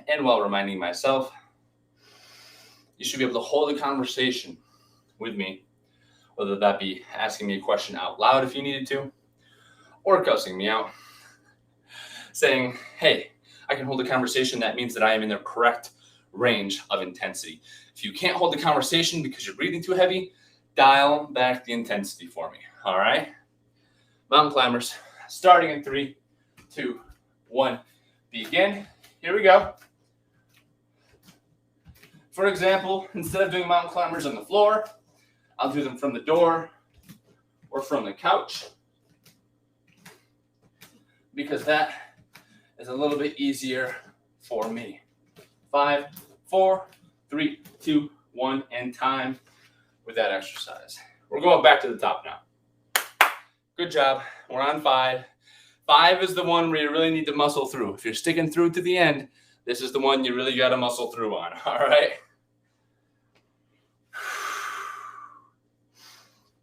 And while reminding myself, you should be able to hold a conversation with me, whether that be asking me a question out loud if you needed to, or cussing me out, saying, hey, I can hold a conversation. That means that I am in the correct range of intensity. If you can't hold the conversation because you're breathing too heavy, dial back the intensity for me. All right? Mountain climbers, starting in 3, 2, 1, begin. Here we go. For example, instead of doing mountain climbers on the floor, I'll do them from the door or from the couch, because that is a little bit easier for me. 5, 4, 3, 2, 1, and time with that exercise. We're going back to the top now. Good job. We're on 5. 5 is the one where you really need to muscle through. If you're sticking through to the end, this is the one you really got to muscle through on. All right?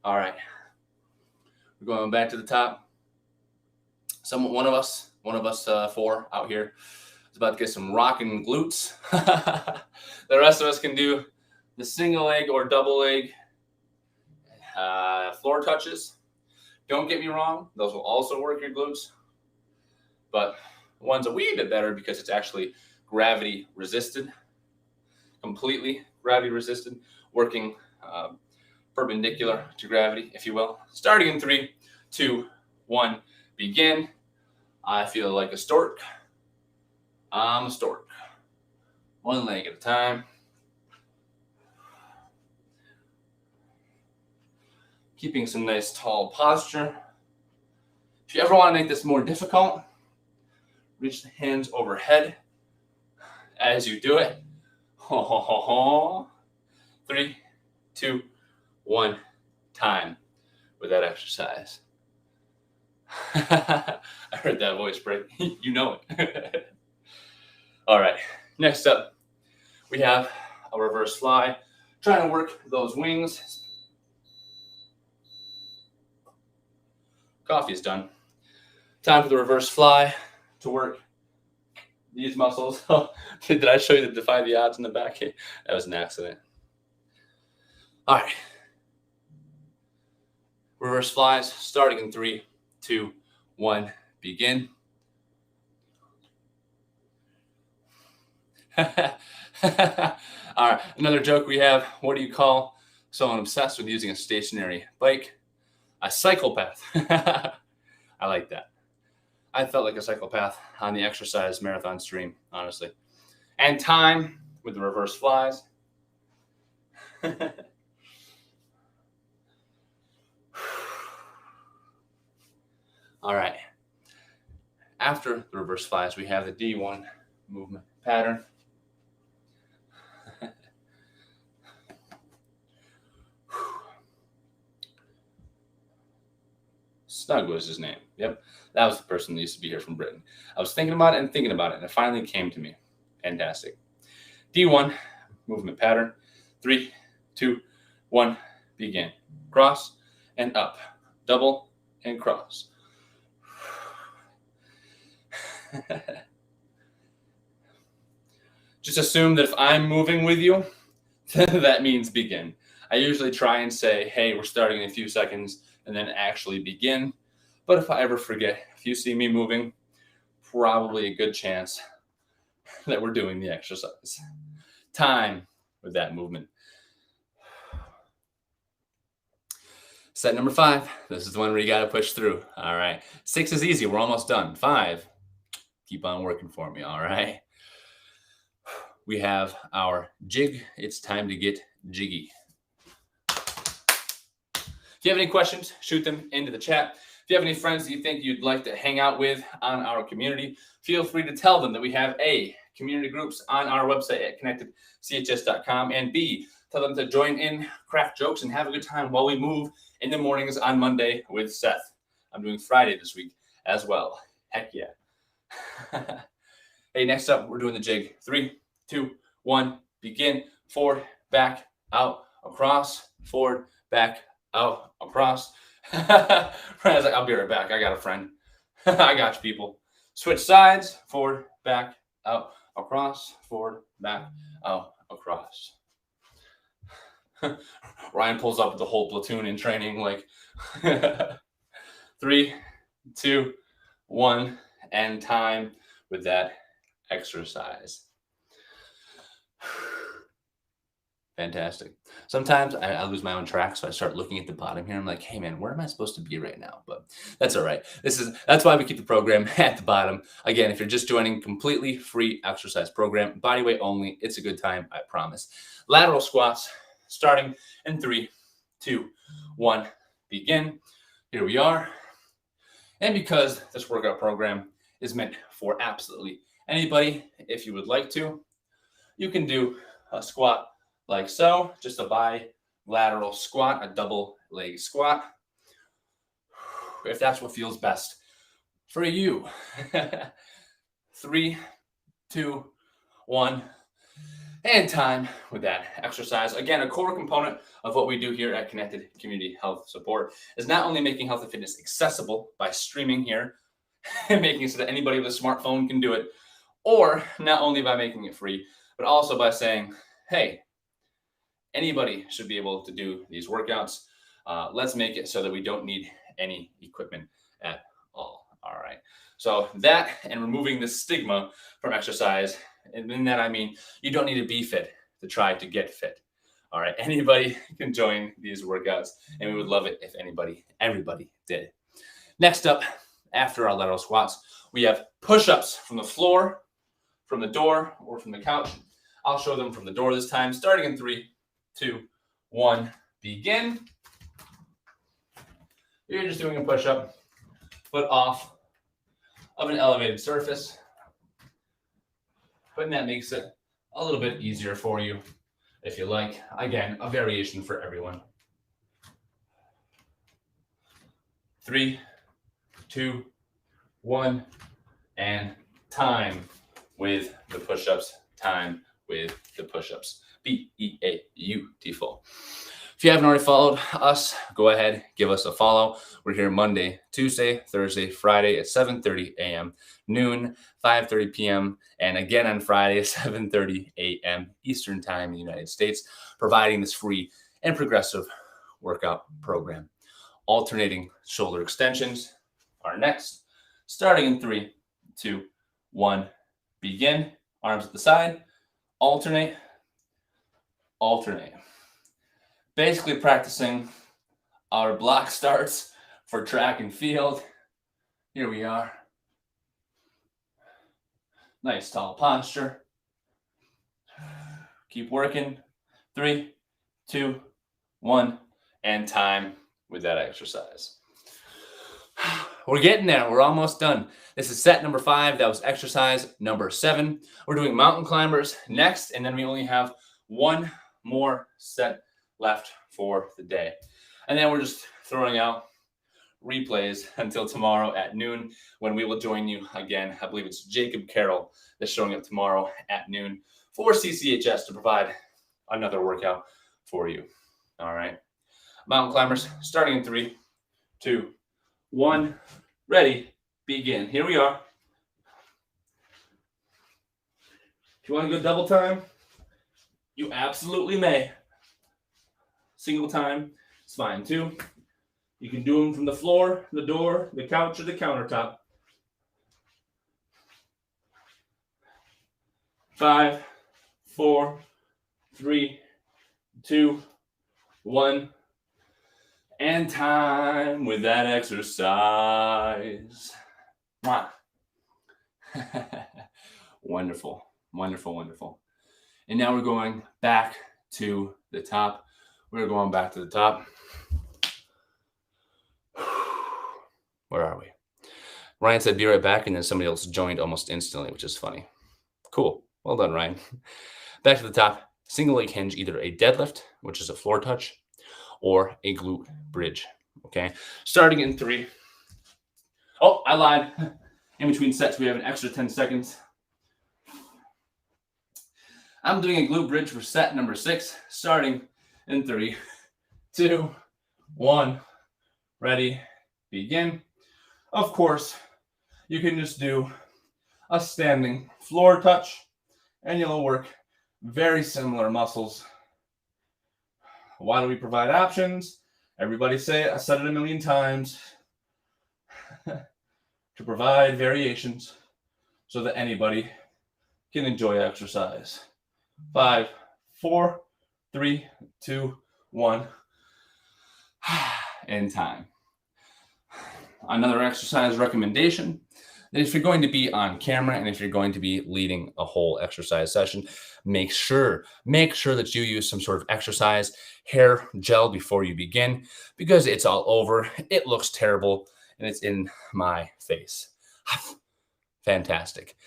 All right. We're going back to the top. One of us 4 out here is about to get some rocking glutes. The rest of us can do the single leg or double leg floor touches. Don't get me wrong, those will also work your glutes, but one's a wee bit better because it's actually gravity resisted, completely gravity resisted, working perpendicular to gravity, if you will. Starting in 3, 2, 1, begin. I feel like a stork. I'm a stork. One leg at a time. Keeping some nice tall posture. If you ever want to make this more difficult, reach the hands overhead as you do it. 3, 2, 1, time with that exercise. I heard that voice break. You know it. All right, next up, we have a reverse fly. Trying to work those wings. Coffee's done. Time for the reverse fly to work these muscles. Did I show you the defy the odds in the back? That was an accident. All right. Reverse flies starting in 3, 2, 1, begin. All right, another joke we have. What do you call someone obsessed with using a stationary bike? A psychopath. I like that. I felt like a psychopath on the exercise marathon stream, honestly. And time with the reverse flies. All right. After the reverse flies, we have the D1 movement pattern. Snug was his name. Yep. That was the person that used to be here from Britain. I was thinking about it and thinking about it, and it finally came to me. Fantastic. D1 movement pattern. 3, 2, 1, begin. Cross and up. Double and cross. Just assume that if I'm moving with you, that means begin. I usually try and say, hey, we're starting in a few seconds, and then actually begin. But if I ever forget, if you see me moving, probably a good chance that we're doing the exercise. Time with that movement. Set number 5. This is the one where you got to push through. All right. 6 is easy. We're almost done. 5. Keep on working for me. All right. We have our jig. It's time to get jiggy. If you have any questions, shoot them into the chat. If you have any friends that you think you'd like to hang out with on our community, feel free to tell them that we have A, community groups on our website at connectedchs.com, and B, tell them to join in, crack jokes, and have a good time while we move in the mornings on Monday with Seth. I'm doing Friday this week as well. Heck yeah. Hey, next up, we're doing the jig. 3, 2, 1, begin. Forward, back, out, across, forward, back, out, across. I was like, I'll be right back. I got a friend. I got you, people. Switch sides, forward, back, out, across, forward, back, out, across. Ryan pulls up with the whole platoon in training, like 3, 2, 1, and time with that exercise. Fantastic. Sometimes I lose my own track, so I start looking at the bottom here. I'm like, hey man, where am I supposed to be right now? But that's all right. That's why we keep the program at the bottom. Again, if you're just joining, completely free exercise program, body weight only. It's a good time, I promise. Lateral squats, starting in 3, 2, 1, begin. Here we are. And because this workout program is meant for absolutely anybody, if you would like to, you can do a squat like so, just a bilateral squat, a double leg squat, if that's what feels best for you. 3, 2, 1, and time with that exercise. Again, a core component of what we do here at Connected Community Health Support is not only making health and fitness accessible by streaming here and making it so that anybody with a smartphone can do it, or not only by making it free, but also by saying, hey, anybody should be able to do these workouts. Let's make it so that we don't need any equipment at all. All right. So that and removing the stigma from exercise. And in that, I mean, you don't need to be fit to try to get fit. All right. Anybody can join these workouts, and we would love it if everybody did. Next up, after our lateral squats, we have push-ups from the floor, from the door, or from the couch. I'll show them from the door this time, starting in 3, 2, 1, begin. You're just doing a push-up, foot off of an elevated surface. But that makes it a little bit easier for you, if you like. Again, a variation for everyone. 3, 2, 1, and time. with the push-ups, time with the push-ups. Beautiful. If you haven't already followed us, go ahead, give us a follow. We're here Monday, Tuesday, Thursday, Friday at 7:30 a.m., noon, 5:30 p.m., and again on Friday at 7:30 a.m. Eastern Time in the United States, providing this free and progressive workout program. Alternating shoulder extensions are next. Starting in 3, 2, 1, begin. Arms at the side, alternate, alternate. Basically practicing our block starts for track and field. Here we are. Nice tall posture. Keep working. 3, 2, 1, and time with that exercise. We're getting there. We're almost done. This is set number 5. That was exercise number 7. We're doing mountain climbers next, and then we only have one more set left for the day. And then we're just throwing out replays until tomorrow at noon, when we will join you again. I believe it's Jacob Carroll that's showing up tomorrow at noon for CCHS to provide another workout for you. All right. Mountain climbers starting in 3, 2, 1. Ready, begin. Here we are. If you want to go double time, you absolutely may. Single time, it's fine too. You can do them from the floor, the door, the couch, or the countertop. 5, 4, 3, 2, 1. And time with that exercise. Wonderful, wonderful, wonderful. And now we're going back to the top. We're going back to the top. Where are we? Ryan said, be right back. And then somebody else joined almost instantly, which is funny. Cool. Well done, Ryan. Back to the top. Single leg hinge, either a deadlift, which is a floor touch, or a glute bridge. Okay. Starting in 3. Oh, I lied. In between sets, we have an extra 10 seconds. I'm doing a glute bridge for set number 6, starting in 3, 2, 1. Ready, begin. Of course, you can just do a standing floor touch, and you'll work very similar muscles. Why do we provide options? Everybody say it. I said it a million times. To provide variations so that anybody can enjoy exercise. 5, 4, 3, 2, 1. And time. Another exercise recommendation: that if you're going to be on camera and if you're going to be leading a whole exercise session, make sure that you use some sort of exercise hair gel before you begin, because it's all over. It looks terrible and it's in my face. Fantastic.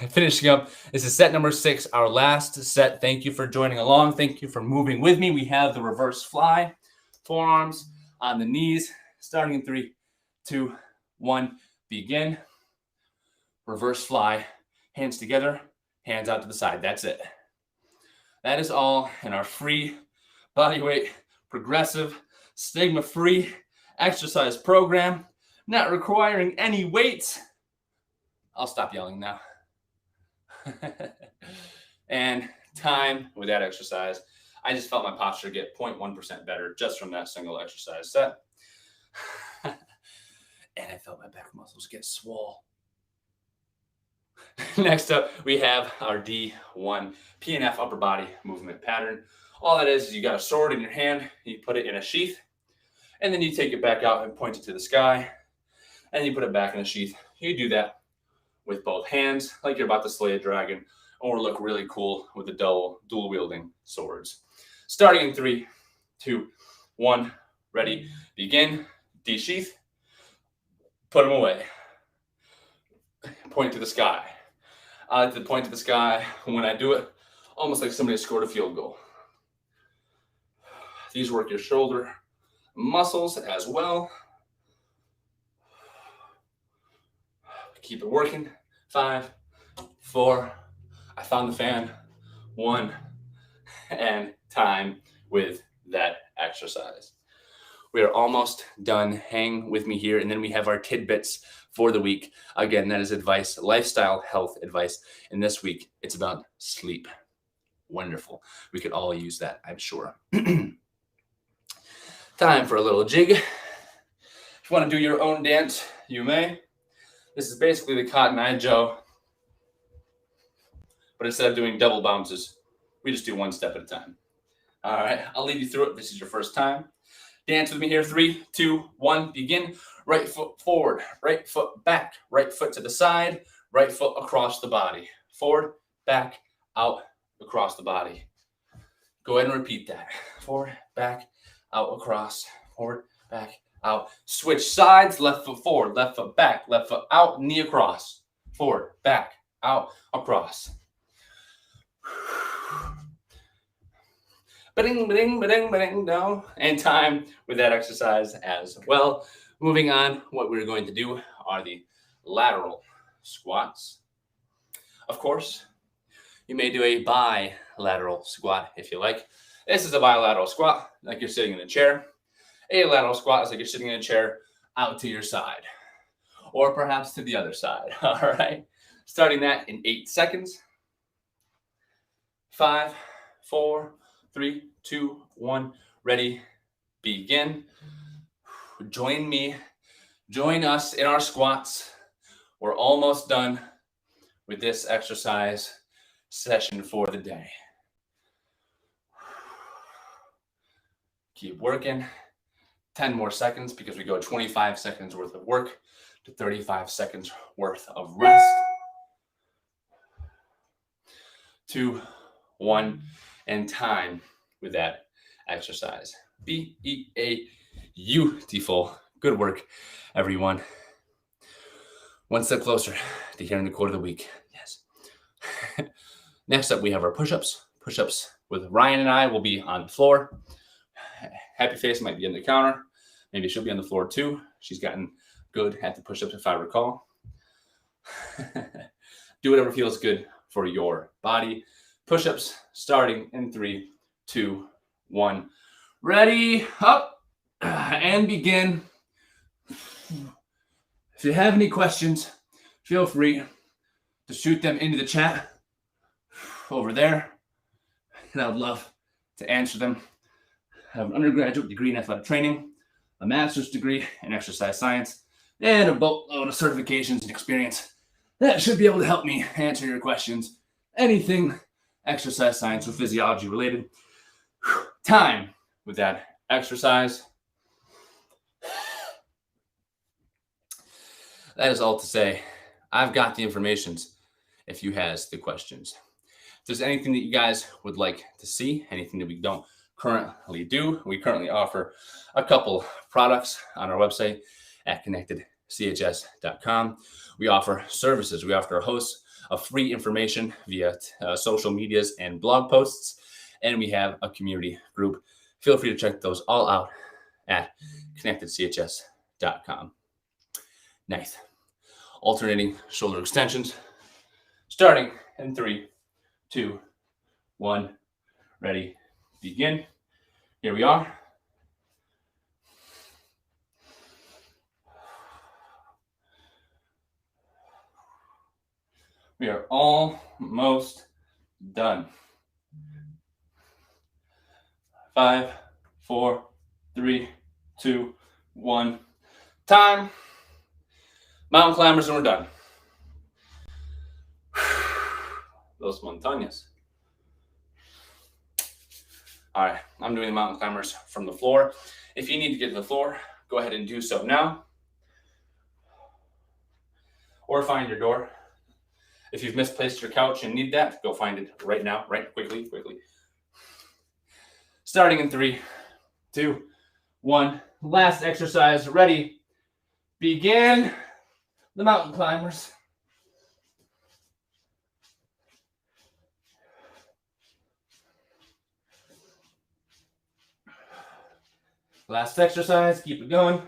Finishing up, this is set number 6, our last set. Thank you for joining along. Thank you for moving with me. We have the reverse fly, forearms on the knees, starting in 3, 2, 1, begin. Reverse fly, hands together, hands out to the side. That's it. That is all in our free bodyweight, progressive, stigma-free exercise program, not requiring any weights. I'll stop yelling now. And time with that exercise. I just felt my posture get 0.1% better just from that single exercise set. And I felt my back muscles get swole. Next up, we have our D1 PNF upper body movement pattern. All that is you got a sword in your hand, you put it in a sheath, and then you take it back out and point it to the sky, and you put it back in a sheath. You do that with both hands, like you're about to slay a dragon, or look really cool with the dual wielding swords. Starting in 3, 2, 1, ready, begin, de-sheath, put them away. Point to the sky. I like to point to the sky when I do it, almost like somebody scored a field goal. These work your shoulder muscles as well. Keep it working. 5, 4. I found the fan. 1. And time with that exercise. We are almost done. Hang with me here. And then we have our tidbits for the week. Again, that is advice, lifestyle health advice. And this week, it's about sleep. Wonderful. We could all use that, I'm sure. Time for a little jig. If you want to do your own dance, you may. This is basically the Cotton Eye Joe. But instead of doing double bounces, we just do one step at a time. All right, I'll lead you through it. This is your first time. Dance with me here. 3, 2, 1, begin. Right foot forward, right foot back, right foot to the side, right foot across the body. Forward, back, out, across the body. Go ahead and repeat that. Forward, back, out, across, forward, back, out. Switch sides, left foot forward, left foot back, left foot out, knee across. Forward, back, out, across. Ba-ding, ba-ding, ba-ding, ba-ding, no. And time with that exercise as well. Moving on, what we're going to do are the lateral squats. Of course, you may do a bilateral squat if you like. This is a bilateral squat, like you're sitting in a chair. A lateral squat is like you're sitting in a chair out to your side, or perhaps to the other side. All right, starting that in 8 seconds. 5, 4, 3, 2, 1, ready, begin. Join me, join us in our squats. We're almost done with this exercise session for the day. Keep working. 10 more seconds because we go 25 seconds worth of work to 35 seconds worth of rest. 2, 1, and time with that exercise. Beautiful. Good work, everyone. One step closer to hearing the quote of the week. Yes. Next up, we have our push-ups. Push-ups with Ryan and I will be on the floor. Happy Face might be on the counter. Maybe she'll be on the floor too. She's gotten good at the push-ups, if I recall. Do whatever feels good for your body. Push-ups starting in 3, 2, 1. Ready, up, and begin. If you have any questions, feel free to shoot them into the chat over there, and I would love to answer them. I have an undergraduate degree in athletic training, a master's degree in exercise science, and a boatload of certifications and experience that should be able to help me answer your questions. Anything exercise science or physiology related. Time with that exercise. That is all to say, I've got the informations if you has the questions. If there's anything that you guys would like to see, anything that we don't currently do, we currently offer a couple products on our website at connectedchs.com. We offer services. We offer hosts of free information via social medias and blog posts, and we have a community group. Feel free to check those all out at connectedchs.com. Nice. Alternating shoulder extensions, starting in 3, 2, 1, ready, begin. Here we are. We are almost done. 5, 4, 3, 2, 1. Time. Mountain climbers, and we're done. Los montañas. All right, I'm doing the mountain climbers from the floor. If you need to get to the floor, go ahead and do so now. Or find your door. If you've misplaced your couch and need that, go find it right now, right quickly. Starting in 3, 2, 1. Last exercise, ready, begin. The mountain climbers. Last exercise, keep it going.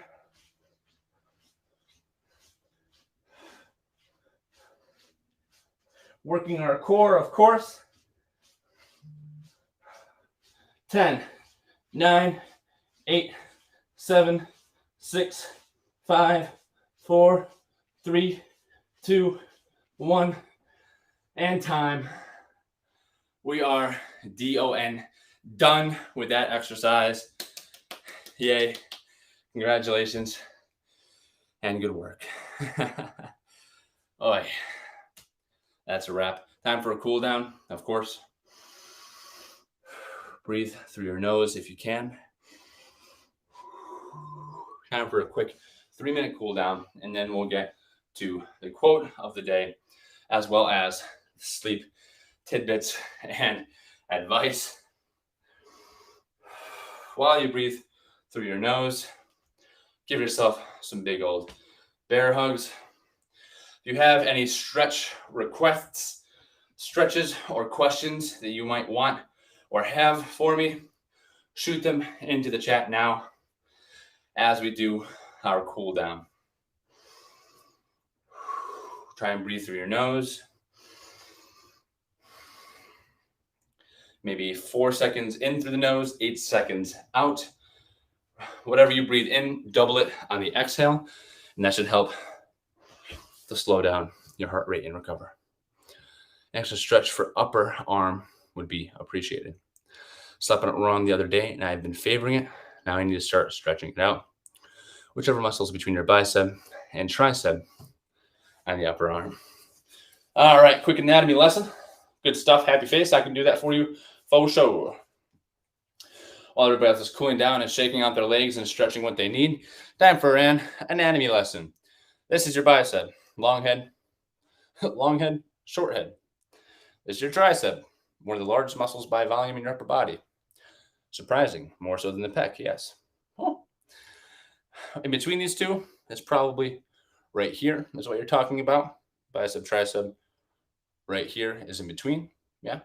Working our core, of course. 10, 9, 8, 7, 6, 5, 4, 3, 2, 1, and time. We are done with that exercise. Yay. Congratulations. And good work. Oh, that's a wrap. Time for a cool down, of course. Breathe through your nose if you can. Time for a quick 3-minute cool down, and then we'll get to the quote of the day, as well as sleep tidbits and advice. While you breathe through your nose, give yourself some big old bear hugs. If you have any stretch requests, stretches, or questions that you might want or have for me, shoot them into the chat now as we do our cool down. Try and breathe through your nose. Maybe 4 seconds in through the nose, 8 seconds out. Whatever you breathe in, double it on the exhale, and that should help to slow down your heart rate and recover. Extra stretch for upper arm would be appreciated. Slept on it wrong the other day, and I've been favoring it. Now I need to start stretching it out. Whichever muscles between your bicep and tricep on the upper arm. All right, quick anatomy lesson. Good stuff. Happy face. I can do that for you for sure. While everybody else is cooling down and shaking out their legs and stretching what they need, time for an anatomy lesson. This is your bicep. Long head, short head. This is your tricep, one of the largest muscles by volume in your upper body. Surprising, more so than the pec, yes. Oh. In between these two, it's probably right here is what you're talking about. Bicep, tricep, right here is in between, yeah.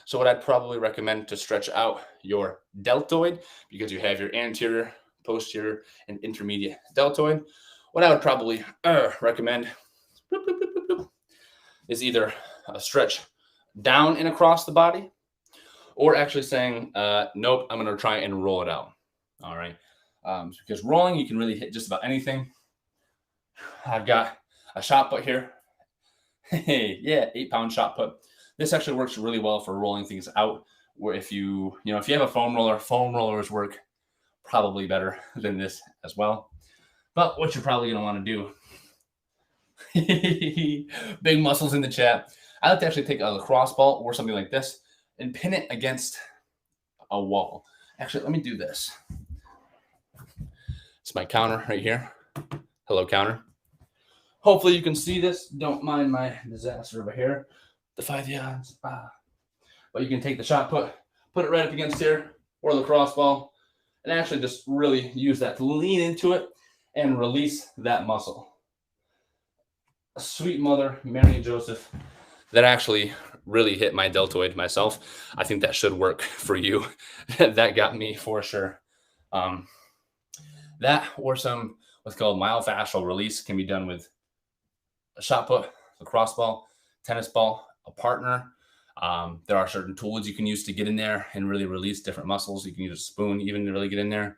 So what I'd probably recommend to stretch out your deltoid, because you have your anterior, posterior, and intermediate deltoid. What I would probably recommend is either a stretch down and across the body, or actually saying, nope, I'm going to try and roll it out. All right. Because rolling, you can really hit just about anything. I've got a shot put here. Hey, yeah, 8-pound shot put. This actually works really well for rolling things out. Where if you have a foam rollers work probably better than this as well. But what you're probably going to want to do, big muscles in the chat. I like to actually take a lacrosse ball or something like this and pin it against a wall. Actually, let me do this. It's my counter right here. Hello, counter. Hopefully you can see this. Don't mind my disaster over here. Defy the odds. But you can take the shot put it right up against here, or lacrosse ball, and actually just really use that to lean into it and release that muscle. Sweet mother, Mary and Joseph, that actually really hit my deltoid myself. I think that should work for you. That got me for sure. That or some what's called myofascial release can be done with a shot put, lacrosse ball, tennis ball, a partner. There are certain tools you can use to get in there and really release different muscles. You can use a spoon even to really get in there.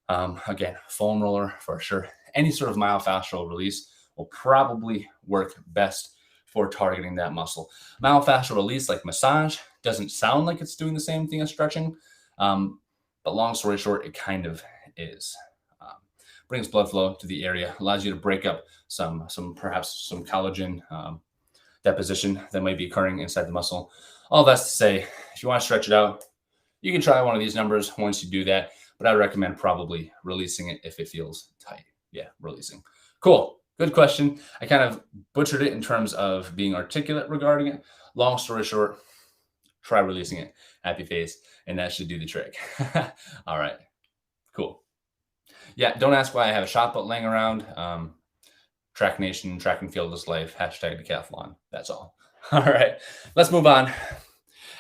Again, foam roller for sure. Any sort of myofascial release will probably work best for targeting that muscle. Myofascial release, like massage, doesn't sound like it's doing the same thing as stretching, but long story short, it kind of is. Brings blood flow to the area, allows you to break up perhaps some collagen deposition that might be occurring inside the muscle. All that's to say, if you want to stretch it out, you can try one of these numbers once you do that, but I recommend probably releasing it if it feels tight. Yeah, releasing. Cool. Good question. I kind of butchered it in terms of being articulate regarding it. Long story short, try releasing it. Happy face, and that should do the trick. All right. Cool. Yeah, don't ask why I have a shot put laying around. Track Nation, track and field is life, hashtag decathlon. That's all. All right, let's move on.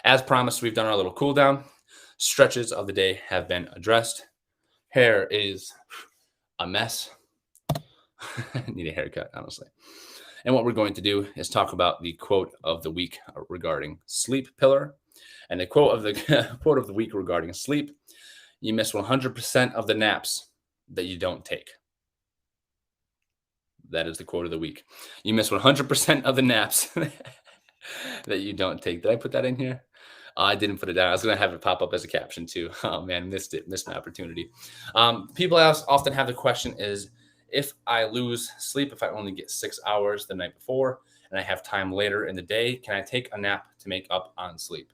As promised, we've done our little cool down. Stretches of the day have been addressed. Hair is a mess. Need a haircut, honestly. And what we're going to do is talk about the quote of the week regarding sleep pillar. And the quote of the quote of the week regarding sleep: you miss 100% of the naps that you don't take. That is the quote of the week. You miss 100% of the naps that you don't take. Did I put that in here? I didn't put it down. I was going to have it pop up as a caption too. Oh man, missed it. Missed my opportunity. People often have the question is, if I lose sleep, if I only get 6 hours the night before and I have time later in the day, can I take a nap to make up on sleep?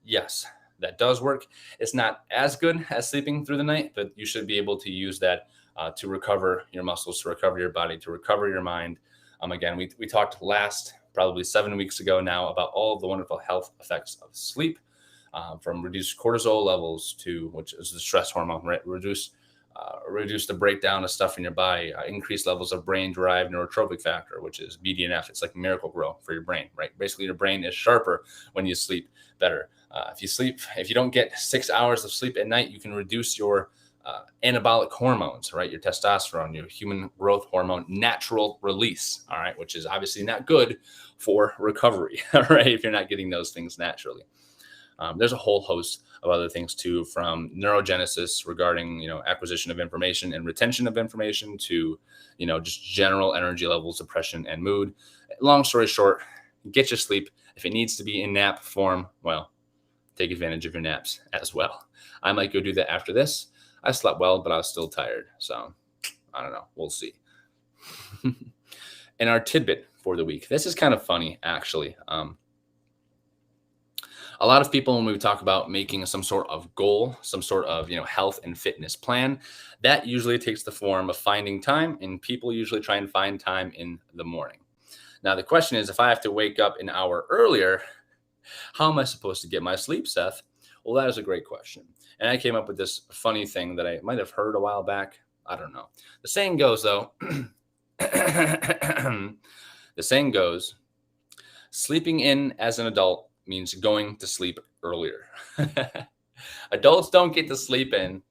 Yes, that does work. It's not as good as sleeping through the night, but you should be able to use that to recover your muscles, to recover your body, to recover your mind. Again, we talked last, probably 7 weeks ago now, about all of the wonderful health effects of sleep, from reduced cortisol levels to, which is the stress hormone, right? Reduce the breakdown of stuff in your body, increase levels of brain-derived neurotrophic factor, which is BDNF. It's like miracle grow for your brain, right? Basically, your brain is sharper when you sleep better. If you don't get 6 hours of sleep at night, you can reduce your anabolic hormones, right? Your testosterone, your human growth hormone, natural release, all right, which is obviously not good for recovery, all right, if you're not getting those things naturally. There's a whole host of other things too, from neurogenesis regarding, acquisition of information and retention of information to, just general energy levels, depression, and mood. Long story short, get your sleep. If it needs to be in nap form, well, take advantage of your naps as well. I might go do that after this. I slept well, but I was still tired. So I don't know. We'll see. And our tidbit for the week. This is kind of funny, actually. A lot of people, when we talk about making some sort of goal, some sort of health and fitness plan, that usually takes the form of finding time, and people usually try and find time in the morning. Now the question is, if I have to wake up an hour earlier, how am I supposed to get my sleep, Seth? Well, that is a great question. And I came up with this funny thing that I might have heard a while back. I don't know. The saying goes, though, the saying goes, sleeping in as an adult means going to sleep earlier. Adults don't get to sleep in.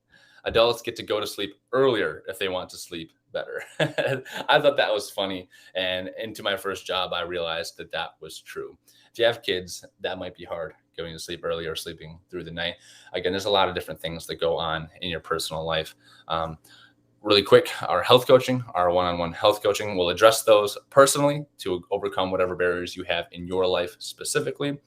Adults get to go to sleep earlier if they want to sleep better. I thought that was funny. And into my first job, I realized that was true. If you have kids, that might be hard, going to sleep early or sleeping through the night. Again, there's a lot of different things that go on in your personal life. Really quick, our health coaching, our one-on-one health coaching will address those personally to overcome whatever barriers you have in your life specifically.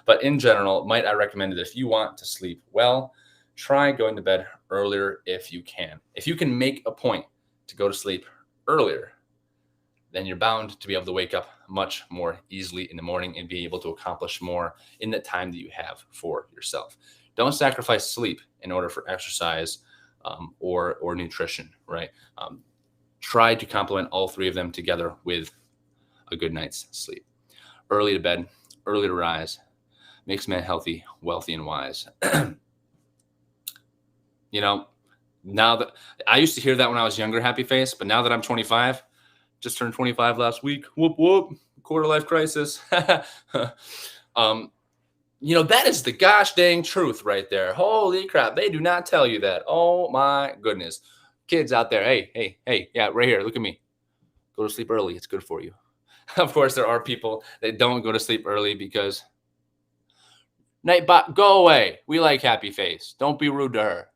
But in general, might I recommend that if you want to sleep well, try going to bed earlier if you can. If you can make a point to go to sleep earlier, then you're bound to be able to wake up much more easily in the morning and be able to accomplish more in the time that you have for yourself. Don't sacrifice sleep in order for exercise or nutrition, right? Try to complement all three of them together with a good night's sleep. Early to bed, early to rise, makes man healthy, wealthy, and wise. Now that I used to hear that when I was younger, happy face, but now that I'm 25, just turned 25 last week. Whoop, whoop, quarter life crisis. That is the gosh dang truth right there. Holy crap. They do not tell you that. Oh my goodness. Kids out there. Hey, yeah, right here. Look at me. Go to sleep early. It's good for you. Of course, there are people that don't go to sleep early because Nightbot, go away. We like happy face. Don't be rude to her.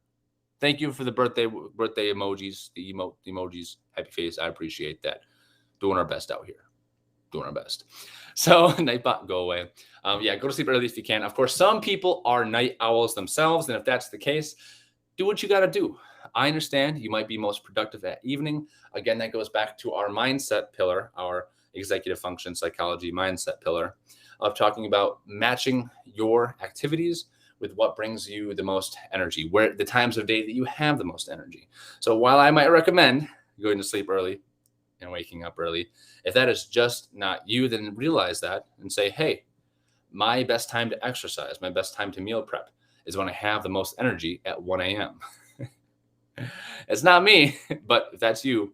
Thank you for the birthday emojis, the emojis, happy face. I appreciate that. Doing our best out here. Doing our best. So Nightbot, go away. Go to sleep early if you can. Of course, some people are night owls themselves. And if that's the case, do what you got to do. I understand you might be most productive at evening. Again, that goes back to our mindset pillar, our executive function psychology mindset pillar, of talking about matching your activities with what brings you the most energy, where the times of day that you have the most energy. So while I might recommend going to sleep early and waking up early, if that is just not you, then realize that and say, hey, my best time to exercise, my best time to meal prep is when I have the most energy at 1 a.m. It's not me, but if that's you,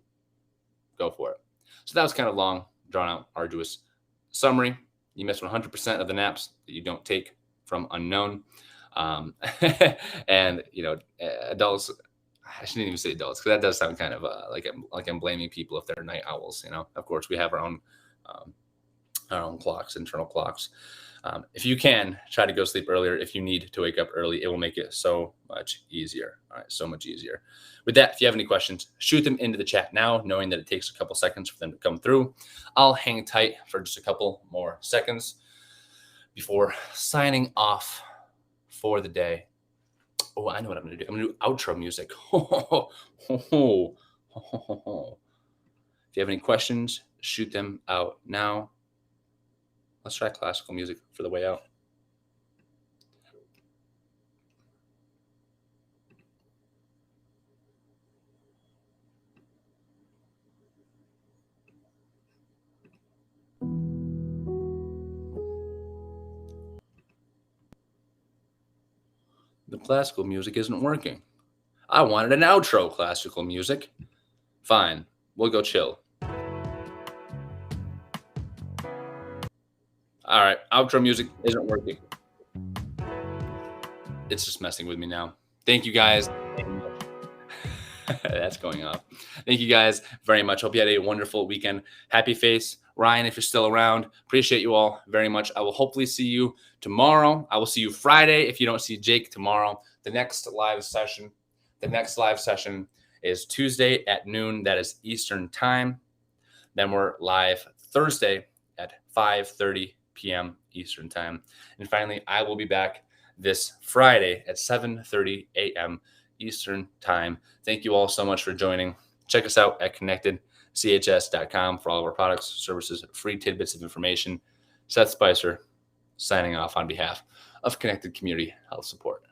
go for it. So that was kind of long, drawn out, arduous summary. You miss 100% of the naps that you don't take from unknown. And adults, I shouldn't even say adults, because that does sound kind of like I'm blaming people if they're night owls. Of course, we have our own our own clocks, internal clocks. If you can, try to go sleep earlier. If you need to wake up early, it will make it so much easier. All right, so much easier. With that, if you have any questions, shoot them into the chat now, knowing that it takes a couple seconds for them to come through. I'll hang tight for just a couple more seconds before signing off for the day. Oh, I know what I'm going to do. I'm going to do outro music. If you have any questions, shoot them out now. Let's try classical music for the way out. The classical music isn't working. I wanted an outro classical music. Fine, we'll go chill. All right, outro music isn't working. It's just messing with me now. Thank you guys. That's going off. Thank you guys very much. Hope you had a wonderful weekend. Happy face. Ryan, if you're still around, appreciate you all very much. I will hopefully see you tomorrow. I will see you Friday if you don't see Jake tomorrow. The next live session is Tuesday at noon. That is Eastern time. Then we're live Thursday at 5:30 p.m. Eastern time. And finally, I will be back this Friday at 7:30 a.m. Eastern time. Thank you all so much for joining. Check us out at connectedchs.com for all of our products, services, free tidbits of information. Seth Spicer signing off on behalf of Connected Community Health Support.